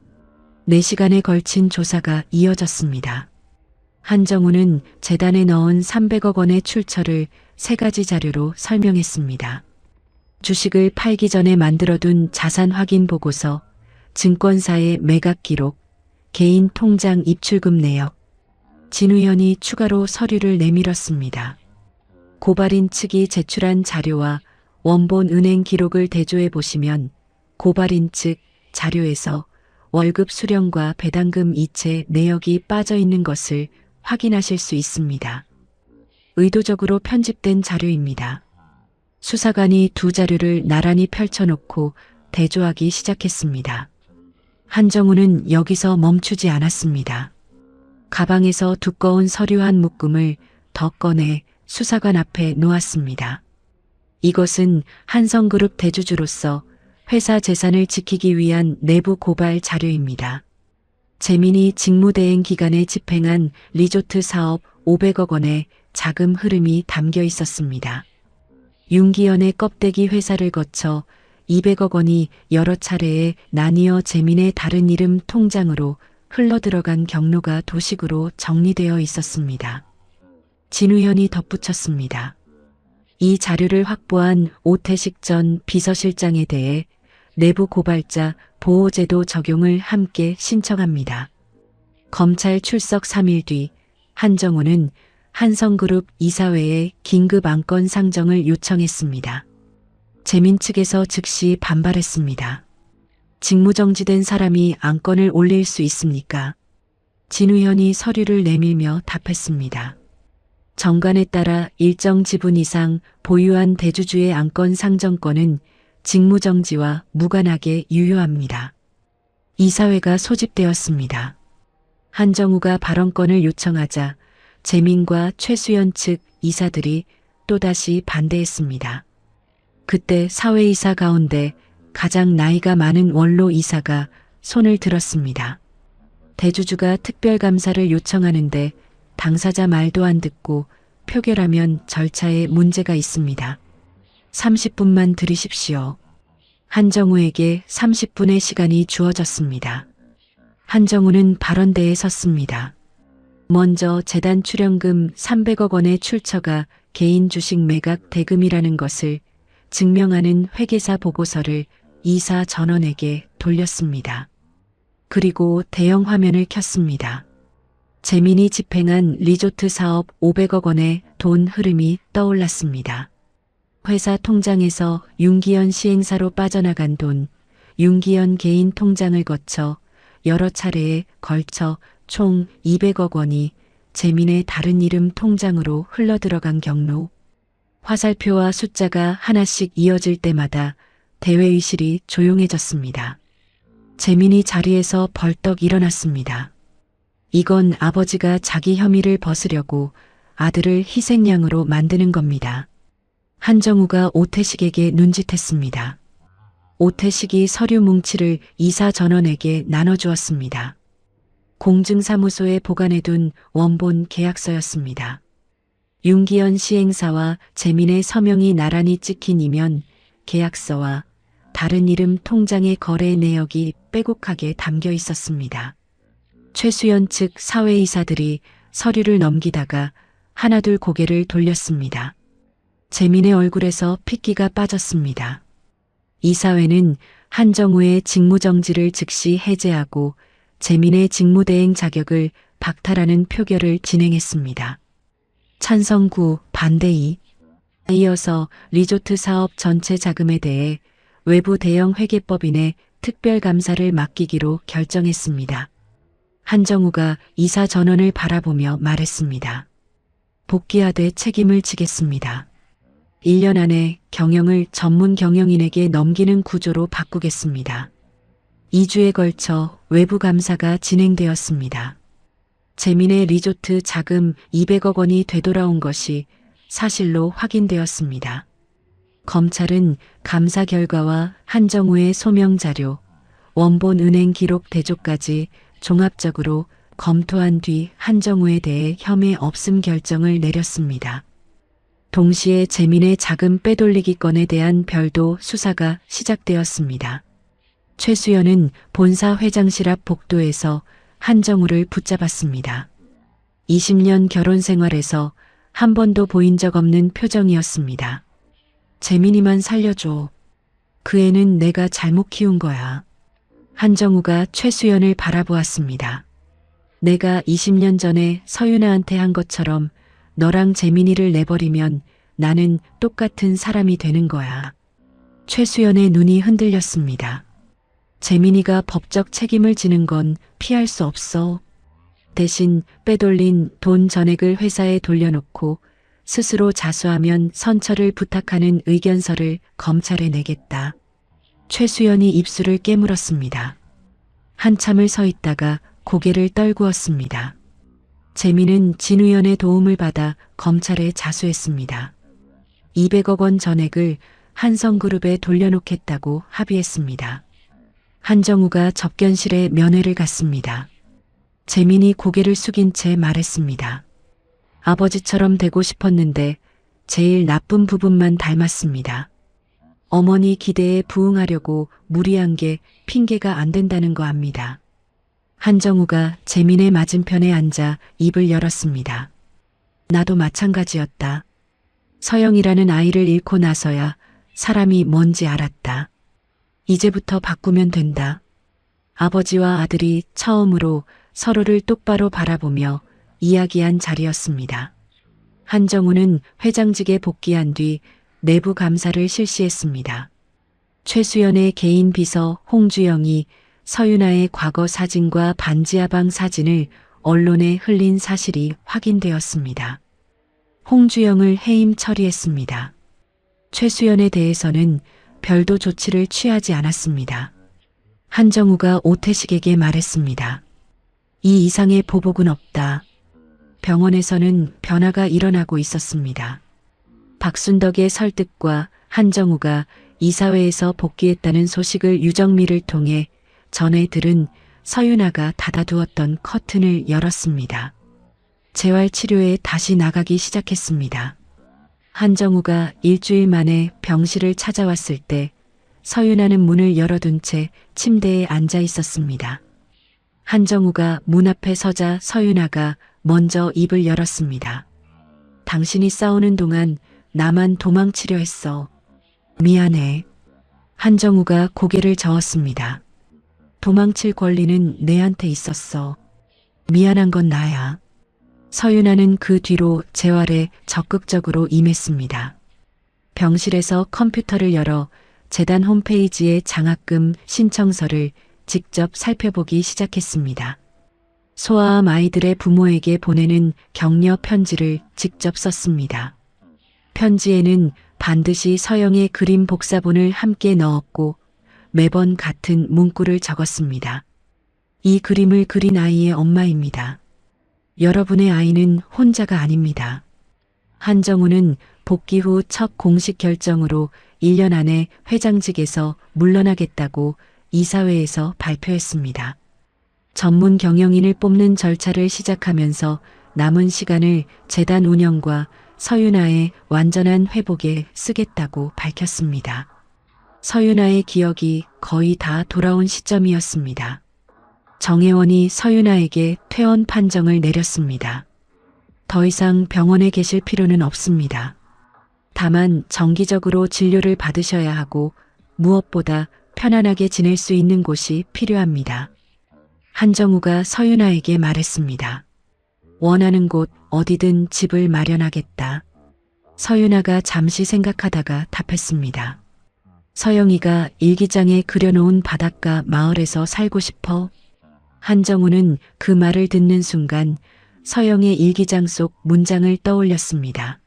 Speaker 1: 4시간에 걸친 조사가 이어졌습니다. 한정우는 재단에 넣은 300억 원의 출처를 3가지 자료로 설명했습니다. 주식을 팔기 전에 만들어둔 자산 확인 보고서, 증권사의 매각 기록, 개인 통장 입출금 내역. 진우현이 추가로 서류를 내밀었습니다. 고발인 측이 제출한 자료와 원본 은행 기록을 대조해 보시면 고발인 측 자료에서 월급 수령과 배당금 이체 내역이 빠져 있는 것을 확인하실 수 있습니다. 의도적으로 편집된 자료입니다. 수사관이 두 자료를 나란히 펼쳐놓고 대조하기 시작했습니다. 한정우는 여기서 멈추지 않았습니다. 가방에서 두꺼운 서류 한 묶음을 더 꺼내 수사관 앞에 놓았습니다. 이것은 한성그룹 대주주로서 회사 재산을 지키기 위한 내부 고발 자료입니다. 재민이 직무대행 기간에 집행한 리조트 사업 500억 원의 자금 흐름이 담겨 있었습니다. 윤기현의 껍데기 회사를 거쳐 200억 원이 여러 차례에 나뉘어 재민의 다른 이름 통장으로 흘러들어간 경로가 도식으로 정리되어 있었습니다. 진우현이 덧붙였습니다. 이 자료를 확보한 오태식 전 비서실장에 대해 내부 고발자 보호제도 적용을 함께 신청합니다. 검찰 출석 3일 뒤 한정우는 한성그룹 이사회에 긴급 안건 상정을 요청했습니다. 재민 측에서 즉시 반발했습니다. 직무정지된 사람이 안건을 올릴 수 있습니까? 진우현이 서류를 내밀며 답했습니다. 정관에 따라 일정 지분 이상 보유한 대주주의 안건 상정권은 직무정지와 무관하게 유효합니다. 이사회가 소집되었습니다. 한정우가 발언권을 요청하자 재민과 최수연 측 이사들이 또다시 반대했습니다. 그때 사회이사 가운데 가장 나이가 많은 원로 이사가 손을 들었습니다. 대주주가 특별감사를 요청하는데 당사자 말도 안 듣고 표결하면 절차에 문제가 있습니다. 30분만 들이십시오. 한정우에게 30분의 시간이 주어졌습니다. 한정우는 발언대에 섰습니다. 먼저 재단 출연금 300억 원의 출처가 개인 주식 매각 대금이라는 것을 증명하는 회계사 보고서를 이사 전원에게 돌렸습니다. 그리고 대형 화면을 켰습니다. 재민이 집행한 리조트 사업 500억 원의 돈 흐름이 떠올랐습니다. 회사 통장에서 윤기현 시행사로 빠져나간 돈, 윤기현 개인 통장을 거쳐 여러 차례에 걸쳐 총 200억 원이 재민의 다른 이름 통장으로 흘러들어간 경로. 화살표와 숫자가 하나씩 이어질 때마다 대회의실이 조용해졌습니다. 재민이 자리에서 벌떡 일어났습니다. 이건 아버지가 자기 혐의를 벗으려고 아들을 희생양으로 만드는 겁니다. 한정우가 오태식에게 눈짓했습니다. 오태식이 서류 뭉치를 이사 전원에게 나눠주었습니다. 공증사무소에 보관해둔 원본 계약서였습니다. 윤기현 시행사와 재민의 서명이 나란히 찍힌 이면 계약서와 다른 이름 통장의 거래 내역이 빼곡하게 담겨 있었습니다. 최수연 측 사회이사들이 서류를 넘기다가 하나둘 고개를 돌렸습니다. 재민의 얼굴에서 핏기가 빠졌습니다. 이사회는 한정우의 직무정지를 즉시 해제하고 재민의 직무대행 자격을 박탈하는 표결을 진행했습니다. 찬성 9, 반대 2. 이어서 리조트 사업 전체 자금에 대해 외부 대형 회계법인에 특별감사를 맡기기로 결정했습니다. 한정우가 이사 전원을 바라보며 말했습니다. 복귀하되 책임을 지겠습니다. 1년 안에 경영을 전문 경영인에게 넘기는 구조로 바꾸겠습니다. 2주에 걸쳐 외부 감사가 진행되었습니다. 재민의 리조트 자금 200억 원이 되돌아온 것이 사실로 확인되었습니다. 검찰은 감사 결과와 한정우의 소명 자료, 원본 은행 기록 대조까지 종합적으로 검토한 뒤 한정우에 대해 혐의 없음 결정을 내렸습니다. 동시에 재민의 자금 빼돌리기 건에 대한 별도 수사가 시작되었습니다. 최수연은 본사 회장실 앞 복도에서 한정우를 붙잡았습니다. 20년 결혼 생활에서 한 번도 보인 적 없는 표정이었습니다. 재민이만 살려줘. 그 애는 내가 잘못 키운 거야. 한정우가 최수연을 바라보았습니다. 내가 20년 전에 서윤아한테 한 것처럼 너랑 재민이를 내버리면 나는 똑같은 사람이 되는 거야. 최수연의 눈이 흔들렸습니다. 재민이가 법적 책임을 지는 건 피할 수 없어. 대신 빼돌린 돈 전액을 회사에 돌려놓고 스스로 자수하면 선처를 부탁하는 의견서를 검찰에 내겠다. 최수연이 입술을 깨물었습니다. 한참을 서 있다가 고개를 떨구었습니다. 재민은 진 의원의 도움을 받아 검찰에 자수했습니다. 200억 원 전액을 한성그룹에 돌려놓겠다고 합의했습니다. 한정우가 접견실에 면회를 갔습니다. 재민이 고개를 숙인 채 말했습니다. 아버지처럼 되고 싶었는데 제일 나쁜 부분만 닮았습니다. 어머니 기대에 부응하려고 무리한 게 핑계가 안 된다는 거 압니다. 한정우가 재민의 맞은편에 앉아 입을 열었습니다. 나도 마찬가지였다. 서영이라는 아이를 잃고 나서야 사람이 뭔지 알았다. 이제부터 바꾸면 된다. 아버지와 아들이 처음으로 서로를 똑바로 바라보며 이야기한 자리였습니다. 한정우는 회장직에 복귀한 뒤 내부 감사를 실시했습니다. 최수연의 개인 비서 홍주영이 서윤아의 과거 사진과 반지하방 사진을 언론에 흘린 사실이 확인되었습니다. 홍주영을 해임 처리했습니다. 최수연에 대해서는 별도 조치를 취하지 않았습니다. 한정우가 오태식에게 말했습니다. 이 이상의 보복은 없다. 병원에서는 변화가 일어나고 있었습니다. 박순덕의 설득과 한정우가 이사회에서 복귀했다는 소식을 유정미를 통해 전해 들은 서윤아가 닫아두었던 커튼을 열었습니다. 재활치료에 다시 나가기 시작했습니다. 한정우가 일주일 만에 병실을 찾아왔을 때 서윤아는 문을 열어둔 채 침대에 앉아 있었습니다. 한정우가 문 앞에 서자 서윤아가 먼저 입을 열었습니다. 당신이 싸우는 동안 나만 도망치려 했어. 미안해. 한정우가 고개를 저었습니다. 도망칠 권리는 내한테 있었어. 미안한 건 나야. 서윤아는 그 뒤로 재활에 적극적으로 임했습니다. 병실에서 컴퓨터를 열어 재단 홈페이지의 장학금 신청서를 직접 살펴보기 시작했습니다. 소아암 아이들의 부모에게 보내는 격려 편지를 직접 썼습니다. 편지에는 반드시 서영의 그림 복사본을 함께 넣었고 매번 같은 문구를 적었습니다. 이 그림을 그린 아이의 엄마입니다. 여러분의 아이는 혼자가 아닙니다. 한정우는 복귀 후 첫 공식 결정으로 1년 안에 회장직에서 물러나겠다고 이사회에서 발표했습니다. 전문 경영인을 뽑는 절차를 시작하면서 남은 시간을 재단 운영과 서윤아의 완전한 회복에 쓰겠다고 밝혔습니다. 서윤아의 기억이 거의 다 돌아온 시점이었습니다. 정혜원이 서윤아에게 퇴원 판정을 내렸습니다. 더 이상 병원에 계실 필요는 없습니다. 다만 정기적으로 진료를 받으셔야 하고 무엇보다 편안하게 지낼 수 있는 곳이 필요합니다. 한정우가 서윤아에게 말했습니다. 원하는 곳 어디든 집을 마련하겠다. 서윤아가 잠시 생각하다가 답했습니다. 서영이가 일기장에 그려놓은 바닷가 마을에서 살고 싶어. 한정우는 그 말을 듣는 순간 서영의 일기장 속 문장을 떠올렸습니다.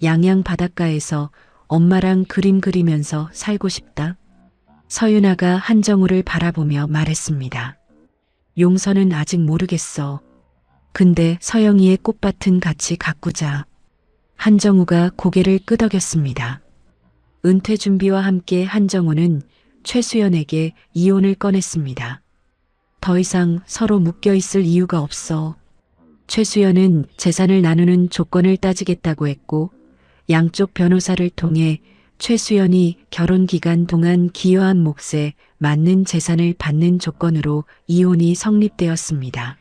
Speaker 1: 양양 바닷가에서 엄마랑 그림 그리면서 살고 싶다. 서윤아가 한정우를 바라보며 말했습니다. 용서는 아직 모르겠어. 근데 서영이의 꽃밭은 같이 가꾸자. 한정우가 고개를 끄덕였습니다. 은퇴 준비와 함께 한정우는 최수연에게 이혼을 꺼냈습니다. 더 이상 서로 묶여 있을 이유가 없어. 최수연은 재산을 나누는 조건을 따지겠다고 했고 양쪽 변호사를 통해 최수연이 결혼 기간 동안 기여한 몫에 맞는 재산을 받는 조건으로 이혼이 성립되었습니다.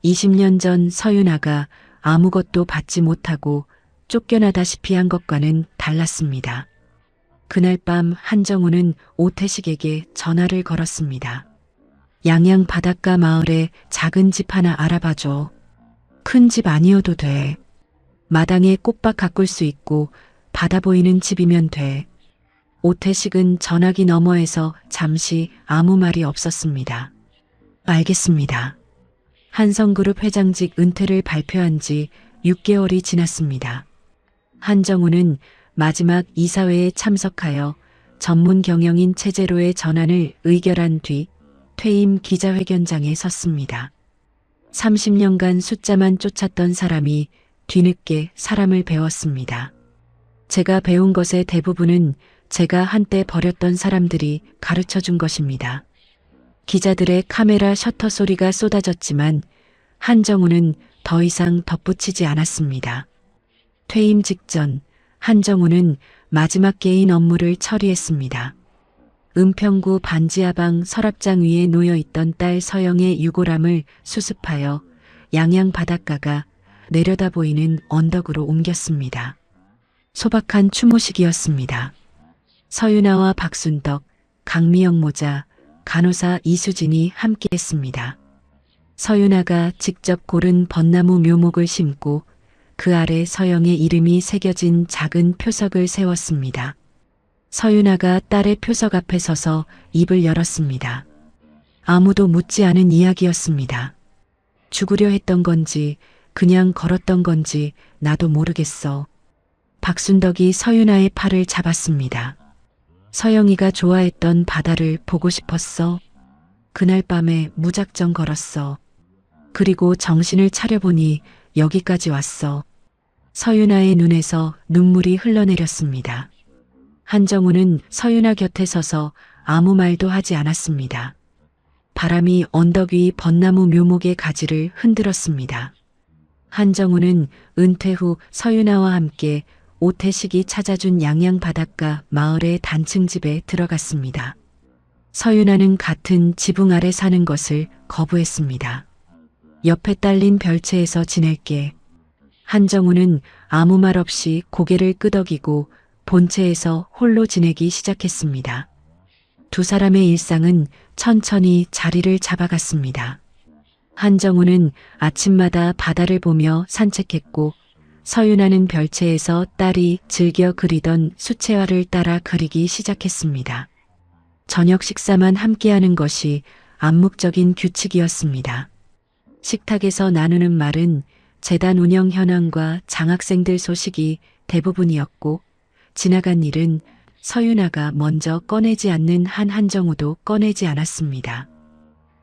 Speaker 1: 20년 전 서윤아가 아무것도 받지 못하고 쫓겨나다시피 한 것과는 달랐습니다. 그날 밤 한정우는 오태식에게 전화를 걸었습니다. 양양 바닷가 마을에 작은 집 하나 알아봐줘. 큰 집 아니어도 돼. 마당에 꽃밭 가꿀 수 있고 바다 보이는 집이면 돼. 오태식은 전화기 너머에서 잠시 아무 말이 없었습니다. 알겠습니다. 한성그룹 회장직 은퇴를 발표한 지 6개월이 지났습니다. 한정우는 마지막 이사회에 참석하여 전문 경영인 체제로의 전환을 의결한 뒤 퇴임 기자회견장에 섰습니다. 30년간 숫자만 쫓았던 사람이 뒤늦게 사람을 배웠습니다. 제가 배운 것의 대부분은 제가 한때 버렸던 사람들이 가르쳐 준 것입니다. 기자들의 카메라 셔터 소리가 쏟아졌지만 한정우는 더 이상 덧붙이지 않았습니다. 퇴임 직전 한정우는 마지막 개인 업무를 처리했습니다. 은평구 반지하방 서랍장 위에 놓여있던 딸 서영의 유골함을 수습하여 양양 바닷가가 내려다 보이는 언덕으로 옮겼습니다. 소박한 추모식이었습니다. 서윤아와 박순덕, 강미영 모자, 간호사 이수진이 함께했습니다. 서윤아가 직접 고른 벚나무 묘목을 심고 그 아래 서영의 이름이 새겨진 작은 표석을 세웠습니다. 서윤아가 딸의 표석 앞에 서서 입을 열었습니다. 아무도 묻지 않은 이야기였습니다. 죽으려 했던 건지 그냥 걸었던 건지 나도 모르겠어. 박순덕이 서윤아의 팔을 잡았습니다. 서영이가 좋아했던 바다를 보고 싶었어. 그날 밤에 무작정 걸었어. 그리고 정신을 차려보니 여기까지 왔어. 서윤아의 눈에서 눈물이 흘러내렸습니다. 한정우는 서윤아 곁에 서서 아무 말도 하지 않았습니다. 바람이 언덕 위 벚나무 묘목의 가지를 흔들었습니다. 한정우는 은퇴 후 서윤아와 함께 오태식이 찾아준 양양 바닷가 마을의 단층 집에 들어갔습니다. 서윤아는 같은 지붕 아래 사는 것을 거부했습니다. 옆에 딸린 별채에서 지낼게. 한정우는 아무 말 없이 고개를 끄덕이고 본체에서 홀로 지내기 시작했습니다. 두 사람의 일상은 천천히 자리를 잡아갔습니다. 한정우는 아침마다 바다를 보며 산책했고 서윤아는 별채에서 딸이 즐겨 그리던 수채화를 따라 그리기 시작했습니다. 저녁 식사만 함께하는 것이 암묵적인 규칙이었습니다. 식탁에서 나누는 말은 재단 운영 현황과 장학생들 소식이 대부분이었고, 지나간 일은 서윤아가 먼저 꺼내지 않는 한 한정우도 꺼내지 않았습니다.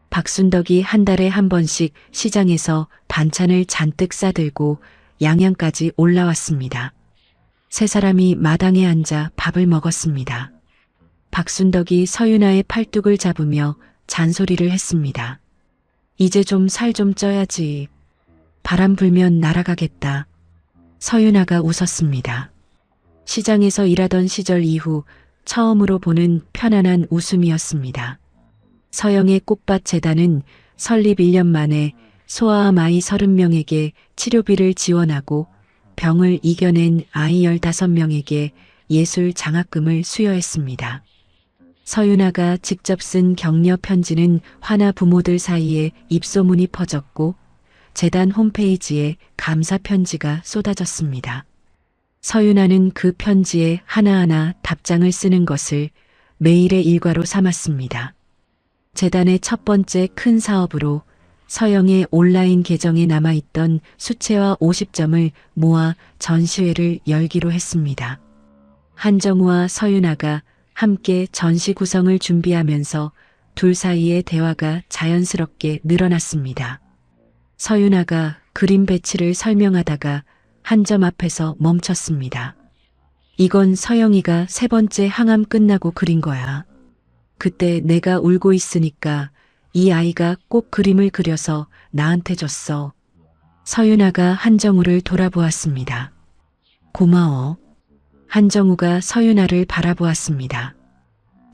Speaker 1: 박순덕이 한 달에 한 번씩 시장에서 반찬을 잔뜩 싸들고 양양까지 올라왔습니다. 세 사람이 마당에 앉아 밥을 먹었습니다. 박순덕이 서윤아의 팔뚝을 잡으며 잔소리를 했습니다. 이제 좀 살 좀 쪄야지. 바람 불면 날아가겠다. 서윤아가 웃었습니다. 시장에서 일하던 시절 이후 처음으로 보는 편안한 웃음이었습니다. 서영의 꽃밭 재단은 설립 1년 만에 소아암 아이 30명에게 치료비를 지원하고 병을 이겨낸 아이 15명에게 예술 장학금을 수여했습니다. 서윤아가 직접 쓴 격려 편지는 화나 부모들 사이에 입소문이 퍼졌고 재단 홈페이지에 감사 편지가 쏟아졌습니다. 서윤아는 그 편지에 하나하나 답장을 쓰는 것을 매일의 일과로 삼았습니다. 재단의 첫 번째 큰 사업으로 서영의 온라인 계정에 남아있던 수채화 50점을 모아 전시회를 열기로 했습니다. 한정우와 서윤아가 함께 전시 구성을 준비하면서 둘 사이의 대화가 자연스럽게 늘어났습니다. 서윤아가 그림 배치를 설명하다가 한 점 앞에서 멈췄습니다. 이건 서영이가 3번째 항암 끝나고 그린 거야. 그때 내가 울고 있으니까 이 아이가 꼭 그림을 그려서 나한테 줬어. 서윤아가 한정우를 돌아보았습니다. 고마워. 한정우가 서윤아를 바라보았습니다.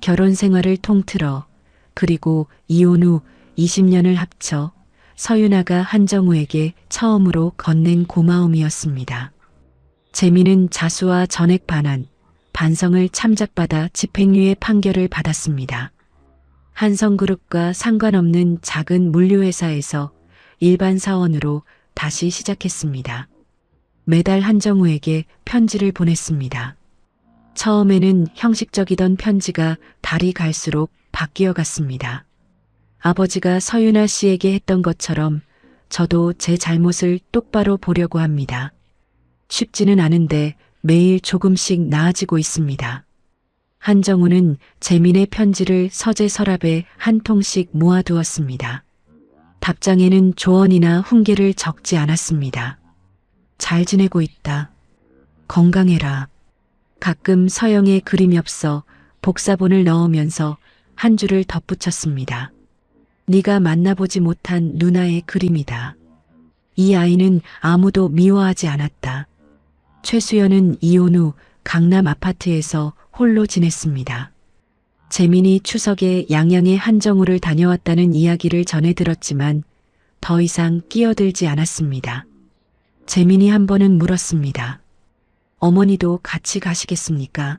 Speaker 1: 결혼 생활을 통틀어 그리고 이혼 후 20년을 합쳐 서윤아가 한정우에게 처음으로 건넨 고마움이었습니다. 재미는 자수와 전액 반환, 반성을 참작받아 집행유예 판결을 받았습니다. 한성그룹과 상관없는 작은 물류회사에서 일반 사원으로 다시 시작했습니다. 매달 한정우에게 편지를 보냈습니다. 처음에는 형식적이던 편지가 달이 갈수록 바뀌어 갔습니다. 아버지가 서윤아 씨에게 했던 것처럼 저도 제 잘못을 똑바로 보려고 합니다. 쉽지는 않은데 매일 조금씩 나아지고 있습니다. 한정우는 재민의 편지를 서재 서랍에 한 통씩 모아두었습니다. 답장에는 조언이나 훈계를 적지 않았습니다. 잘 지내고 있다. 건강해라. 가끔 서영의 그림 엽서 복사본을 넣으면서 한 줄을 덧붙였습니다. 네가 만나보지 못한 누나의 그림이다. 이 아이는 아무도 미워하지 않았다. 최수연은 이혼 후 강남 아파트에서 홀로 지냈습니다. 재민이 추석에 양양의 한정우를 다녀왔다는 이야기를 전해 들었지만 더 이상 끼어들지 않았습니다. 재민이 한 번은 물었습니다. 어머니도 같이 가시겠습니까?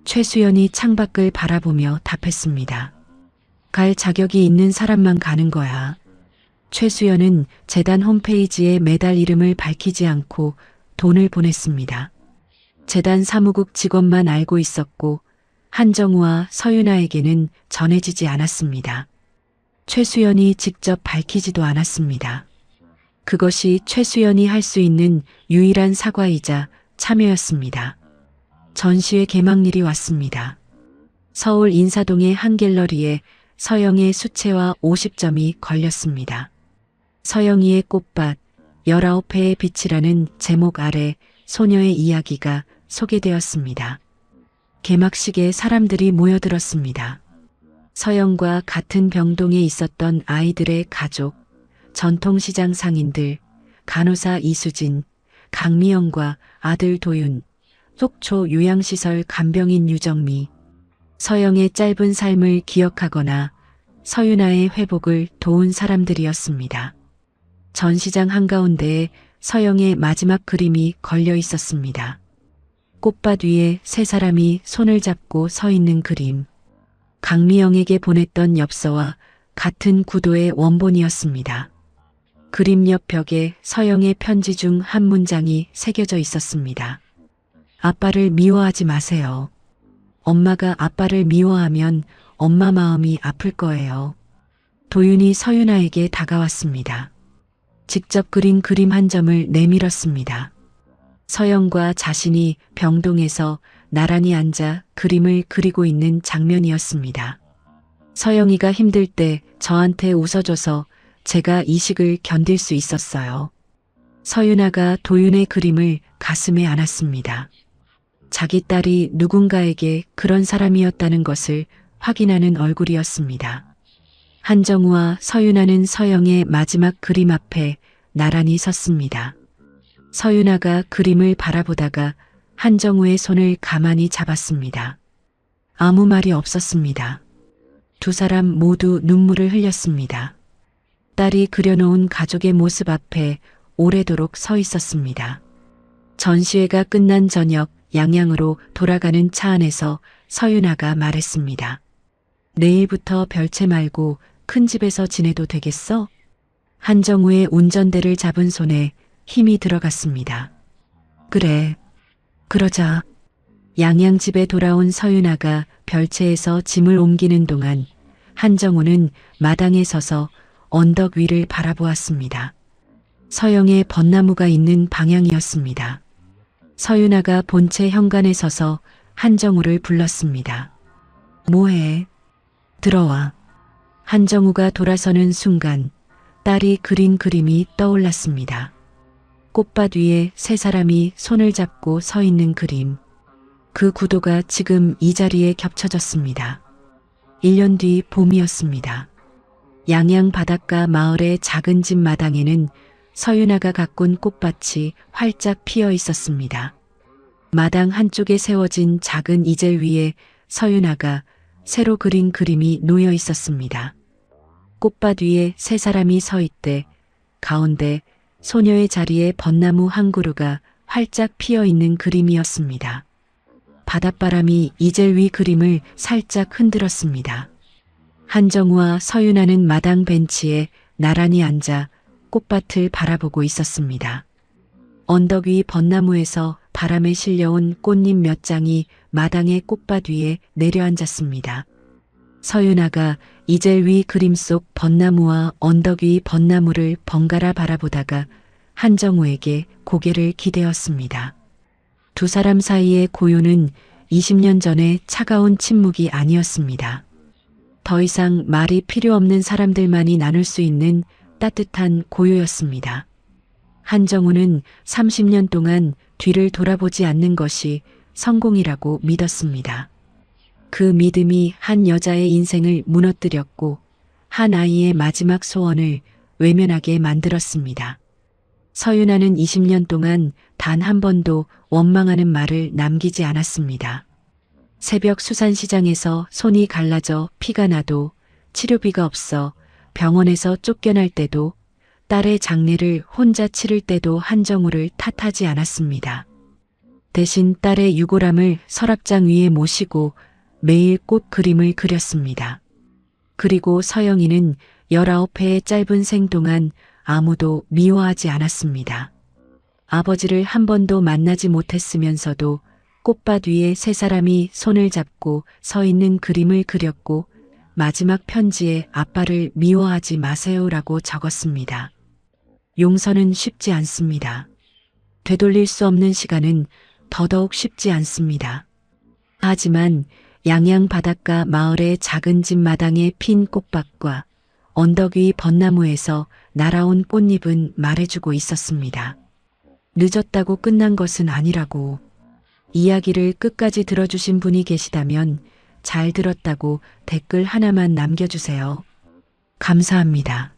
Speaker 1: 최수연이 창밖을 바라보며 답했습니다. 갈 자격이 있는 사람만 가는 거야. 최수연은 재단 홈페이지에 매달 이름을 밝히지 않고 돈을 보냈습니다. 재단 사무국 직원만 알고 있었고 한정우와 서윤아에게는 전해지지 않았습니다. 최수연이 직접 밝히지도 않았습니다. 그것이 최수연이 할 수 있는 유일한 사과이자 참여였습니다. 전시회 개막일이 왔습니다. 서울 인사동의 한 갤러리에 서영의 수채화 50점이 걸렸습니다. 서영이의 꽃밭 19회의 빛이라는 제목 아래 소녀의 이야기가 소개되었습니다. 개막식에 사람들이 모여들었습니다. 서영과 같은 병동에 있었던 아이들의 가족, 전통시장 상인들, 간호사 이수진, 강미영과 아들 도윤, 속초 요양시설 간병인 유정미, 서영의 짧은 삶을 기억하거나 서윤아의 회복을 도운 사람들이었습니다. 전시장 한가운데에 서영의 마지막 그림이 걸려 있었습니다. 꽃밭 위에 세 사람이 손을 잡고 서 있는 그림. 강미영에게 보냈던 엽서와 같은 구도의 원본이었습니다. 그림 옆 벽에 서영의 편지 중 한 문장이 새겨져 있었습니다. 아빠를 미워하지 마세요. 엄마가 아빠를 미워하면 엄마 마음이 아플 거예요. 도윤이 서윤아에게 다가왔습니다. 직접 그린 그림 한 점을 내밀었습니다. 서영과 자신이 병동에서 나란히 앉아 그림을 그리고 있는 장면이었습니다. 서영이가 힘들 때 저한테 웃어줘서 제가 이식을 견딜 수 있었어요. 서윤아가 도윤의 그림을 가슴에 안았습니다. 자기 딸이 누군가에게 그런 사람이었다는 것을 확인하는 얼굴이었습니다. 한정우와 서윤아는 서영의 마지막 그림 앞에 나란히 섰습니다. 서윤아가 그림을 바라보다가 한정우의 손을 가만히 잡았습니다. 아무 말이 없었습니다. 두 사람 모두 눈물을 흘렸습니다. 딸이 그려놓은 가족의 모습 앞에 오래도록 서 있었습니다. 전시회가 끝난 저녁 양양으로 돌아가는 차 안에서 서윤아가 말했습니다. 내일부터 별채 말고 큰 집에서 지내도 되겠어? 한정우의 운전대를 잡은 손에 힘이 들어갔습니다. 그래, 그러자. 양양집에 돌아온 서윤아가 별채에서 짐을 옮기는 동안 한정우는 마당에 서서 언덕 위를 바라보았습니다. 서영의 벚나무가 있는 방향이었습니다. 서윤아가 본체 현관에 서서 한정우를 불렀습니다. 뭐해? 들어와. 한정우가 돌아서는 순간 딸이 그린 그림이 떠올랐습니다. 꽃밭 위에 세 사람이 손을 잡고 서 있는 그림. 그 구도가 지금 이 자리에 겹쳐졌습니다. 1년 뒤 봄이었습니다. 양양 바닷가 마을의 작은 집 마당에는 서윤아가 가꾼 꽃밭이 활짝 피어 있었습니다. 마당 한쪽에 세워진 작은 이젤 위에 서윤아가 새로 그린 그림이 놓여 있었습니다. 꽃밭 위에 세 사람이 서 있대 가운데 소녀의 자리에 벚나무 한 그루가 활짝 피어 있는 그림이었습니다. 바닷바람이 이젤 위 그림을 살짝 흔들었습니다. 한정우와 서윤아는 마당 벤치에 나란히 앉아 꽃밭을 바라보고 있었습니다. 언덕 위 벚나무에서 바람에 실려온 꽃잎 몇 장이 마당의 꽃밭 위에 내려앉았습니다. 서윤아가 이젤 위 그림 속 벚나무와 언덕 위 벚나무를 번갈아 바라보다가 한정우에게 고개를 기대었습니다. 두 사람 사이의 고요는 20년 전의 차가운 침묵이 아니었습니다. 더 이상 말이 필요 없는 사람들만이 나눌 수 있는 따뜻한 고요였습니다. 한정우는 30년 동안 뒤를 돌아보지 않는 것이 성공이라고 믿었습니다. 그 믿음이 한 여자의 인생을 무너뜨렸고 한 아이의 마지막 소원을 외면하게 만들었습니다. 서윤아는 20년 동안 단 한 번도 원망하는 말을 남기지 않았습니다. 새벽 수산시장에서 손이 갈라져 피가 나도 치료비가 없어 병원에서 쫓겨날 때도 딸의 장례를 혼자 치를 때도 한정우를 탓하지 않았습니다. 대신 딸의 유골함을 서랍장 위에 모시고 매일 꽃 그림을 그렸습니다. 그리고 서영이는 19회의 짧은 생 동안 아무도 미워하지 않았습니다. 아버지를 한 번도 만나지 못했으면서도 꽃밭 위에 세 사람이 손을 잡고 서 있는 그림을 그렸고 마지막 편지에 아빠를 미워하지 마세요라고 적었습니다. 용서는 쉽지 않습니다. 되돌릴 수 없는 시간은 더더욱 쉽지 않습니다. 하지만 양양 바닷가 마을의 작은 집 마당에 핀 꽃밭과 언덕 위 벚나무에서 날아온 꽃잎은 말해주고 있었습니다. 늦었다고 끝난 것은 아니라고. 이야기를 끝까지 들어주신 분이 계시다면 잘 들었다고 댓글 하나만 남겨주세요. 감사합니다.